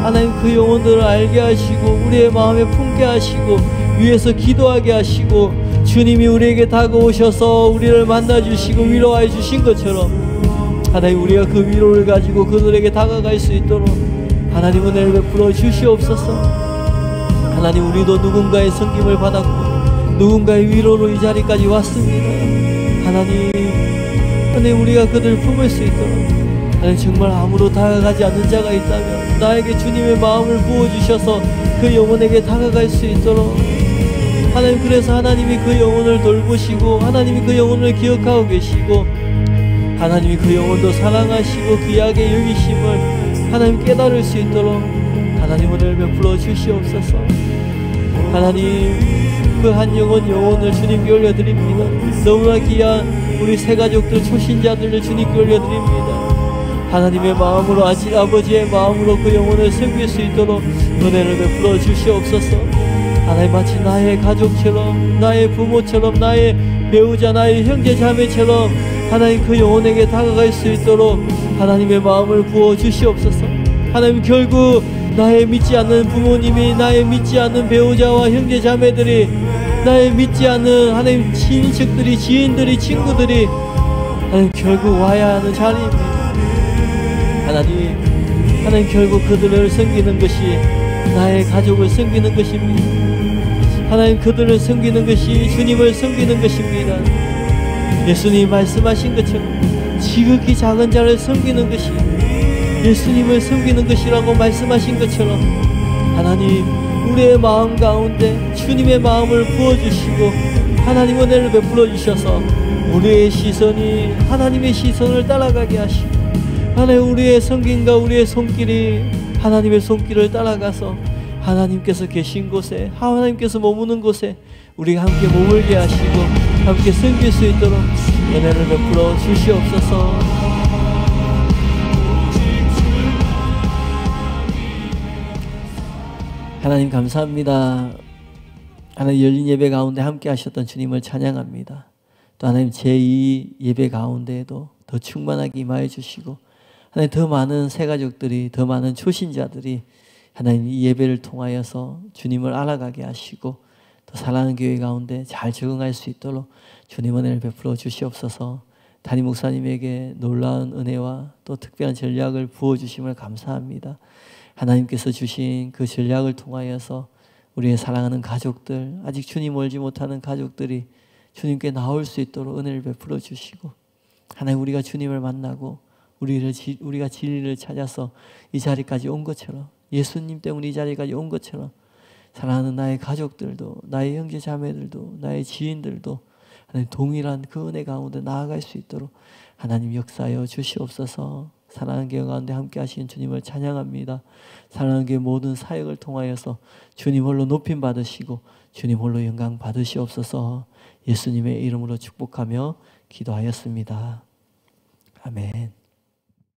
하나님 그 영혼들을 알게 하시고 우리의 마음에 품게 하시고 위에서 기도하게 하시고 주님이 우리에게 다가오셔서 우리를 만나주시고 위로해 주신 것처럼 하나님 우리가 그 위로를 가지고 그들에게 다가갈 수 있도록 하나님 은혜를 베풀어 주시옵소서. 하나님 우리도 누군가의 섬김을 받았고 누군가의 위로로 이 자리까지 왔습니다. 하나님 우리가 그들을 품을 수 있도록 하나님 정말 아무도 다가가지 않는 자가 있다면 나에게 주님의 마음을 부어주셔서 그 영혼에게 다가갈 수 있도록 하나님 그래서 하나님이 그 영혼을 돌보시고 하나님이 그 영혼을 기억하고 계시고 하나님이 그 영혼도 사랑하시고 귀하게 여기심을 하나님 깨달을 수 있도록 하나님 은혜를 베풀어 주시옵소서. 하나님 그 한 영혼을 주님께 올려드립니다. 너무나 귀한 우리 새 가족들 초신자들을 주님께 올려드립니다. 하나님의 마음으로 아버지의 마음으로 그 영혼을 섬길 수 있도록 은혜를 베풀어 주시옵소서. 하나님 마치 나의 가족처럼 나의 부모처럼 나의 배우자 나의 형제 자매처럼 하나님 그 영혼에게 다가갈 수 있도록 하나님의 마음을 부어 주시옵소서. 하나님 결국 나의 믿지 않는 부모님이 나의 믿지 않는 배우자와 형제 자매들이 나의 믿지 않는 하나님 친척들이 지인들이 친구들이 하나님 결국 와야 하는 자리입니다. 하나님 결국 그들을 섬기는 것이 나의 가족을 섬기는 것입니다. 하나님 그들을 섬기는 것이 주님을 섬기는 것입니다. 예수님이 말씀하신 것처럼 지극히 작은 자를 섬기는 것이 예수님을 섬기는 것이라고 말씀하신 것처럼 하나님 우리의 마음 가운데 주님의 마음을 부어주시고 하나님 은혜를 베풀어 주셔서 우리의 시선이 하나님의 시선을 따라가게 하시고 하나님 우리의 성김과 우리의 손길이 하나님의 손길을 따라가서 하나님께서 계신 곳에 하나님께서 머무는 곳에 우리가 함께 머물게 하시고 함께 섬길 수 있도록 은혜를 베풀어 주시옵소서. 하나님 감사합니다. 하나님 열린 예배 가운데 함께 하셨던 주님을 찬양합니다. 또 하나님 제2 예배 가운데에도 더 충만하게 임하여 주시고 하나님 더 많은 새가족들이 더 많은 초신자들이 하나님 이 예배를 통하여서 주님을 알아가게 하시고 또 사랑하는 교회 가운데 잘 적응할 수 있도록 주님 은혜를 베풀어 주시옵소서. 담임 목사님에게 놀라운 은혜와 또 특별한 전략을 부어주심을 감사합니다. 하나님께서 주신 그 전략을 통하여서 우리의 사랑하는 가족들, 아직 주님 알지 못하는 가족들이 주님께 나올 수 있도록 은혜를 베풀어 주시고 하나님 우리가 주님을 만나고 우리가 진리를 찾아서 이 자리까지 온 것처럼 예수님 때문에 이 자리까지 온 것처럼 사랑하는 나의 가족들도 나의 형제 자매들도 나의 지인들도 하나님 동일한 그 은혜 가운데 나아갈 수 있도록 하나님 역사하여 주시옵소서. 사랑하는 교회 가운데 함께 하시는 주님을 찬양합니다. 사랑하는 교회 모든 사역을 통하여서 주님 홀로 높임 받으시고 주님 홀로 영광 받으시옵소서. 예수님의 이름으로 축복하며 기도하였습니다. 아멘.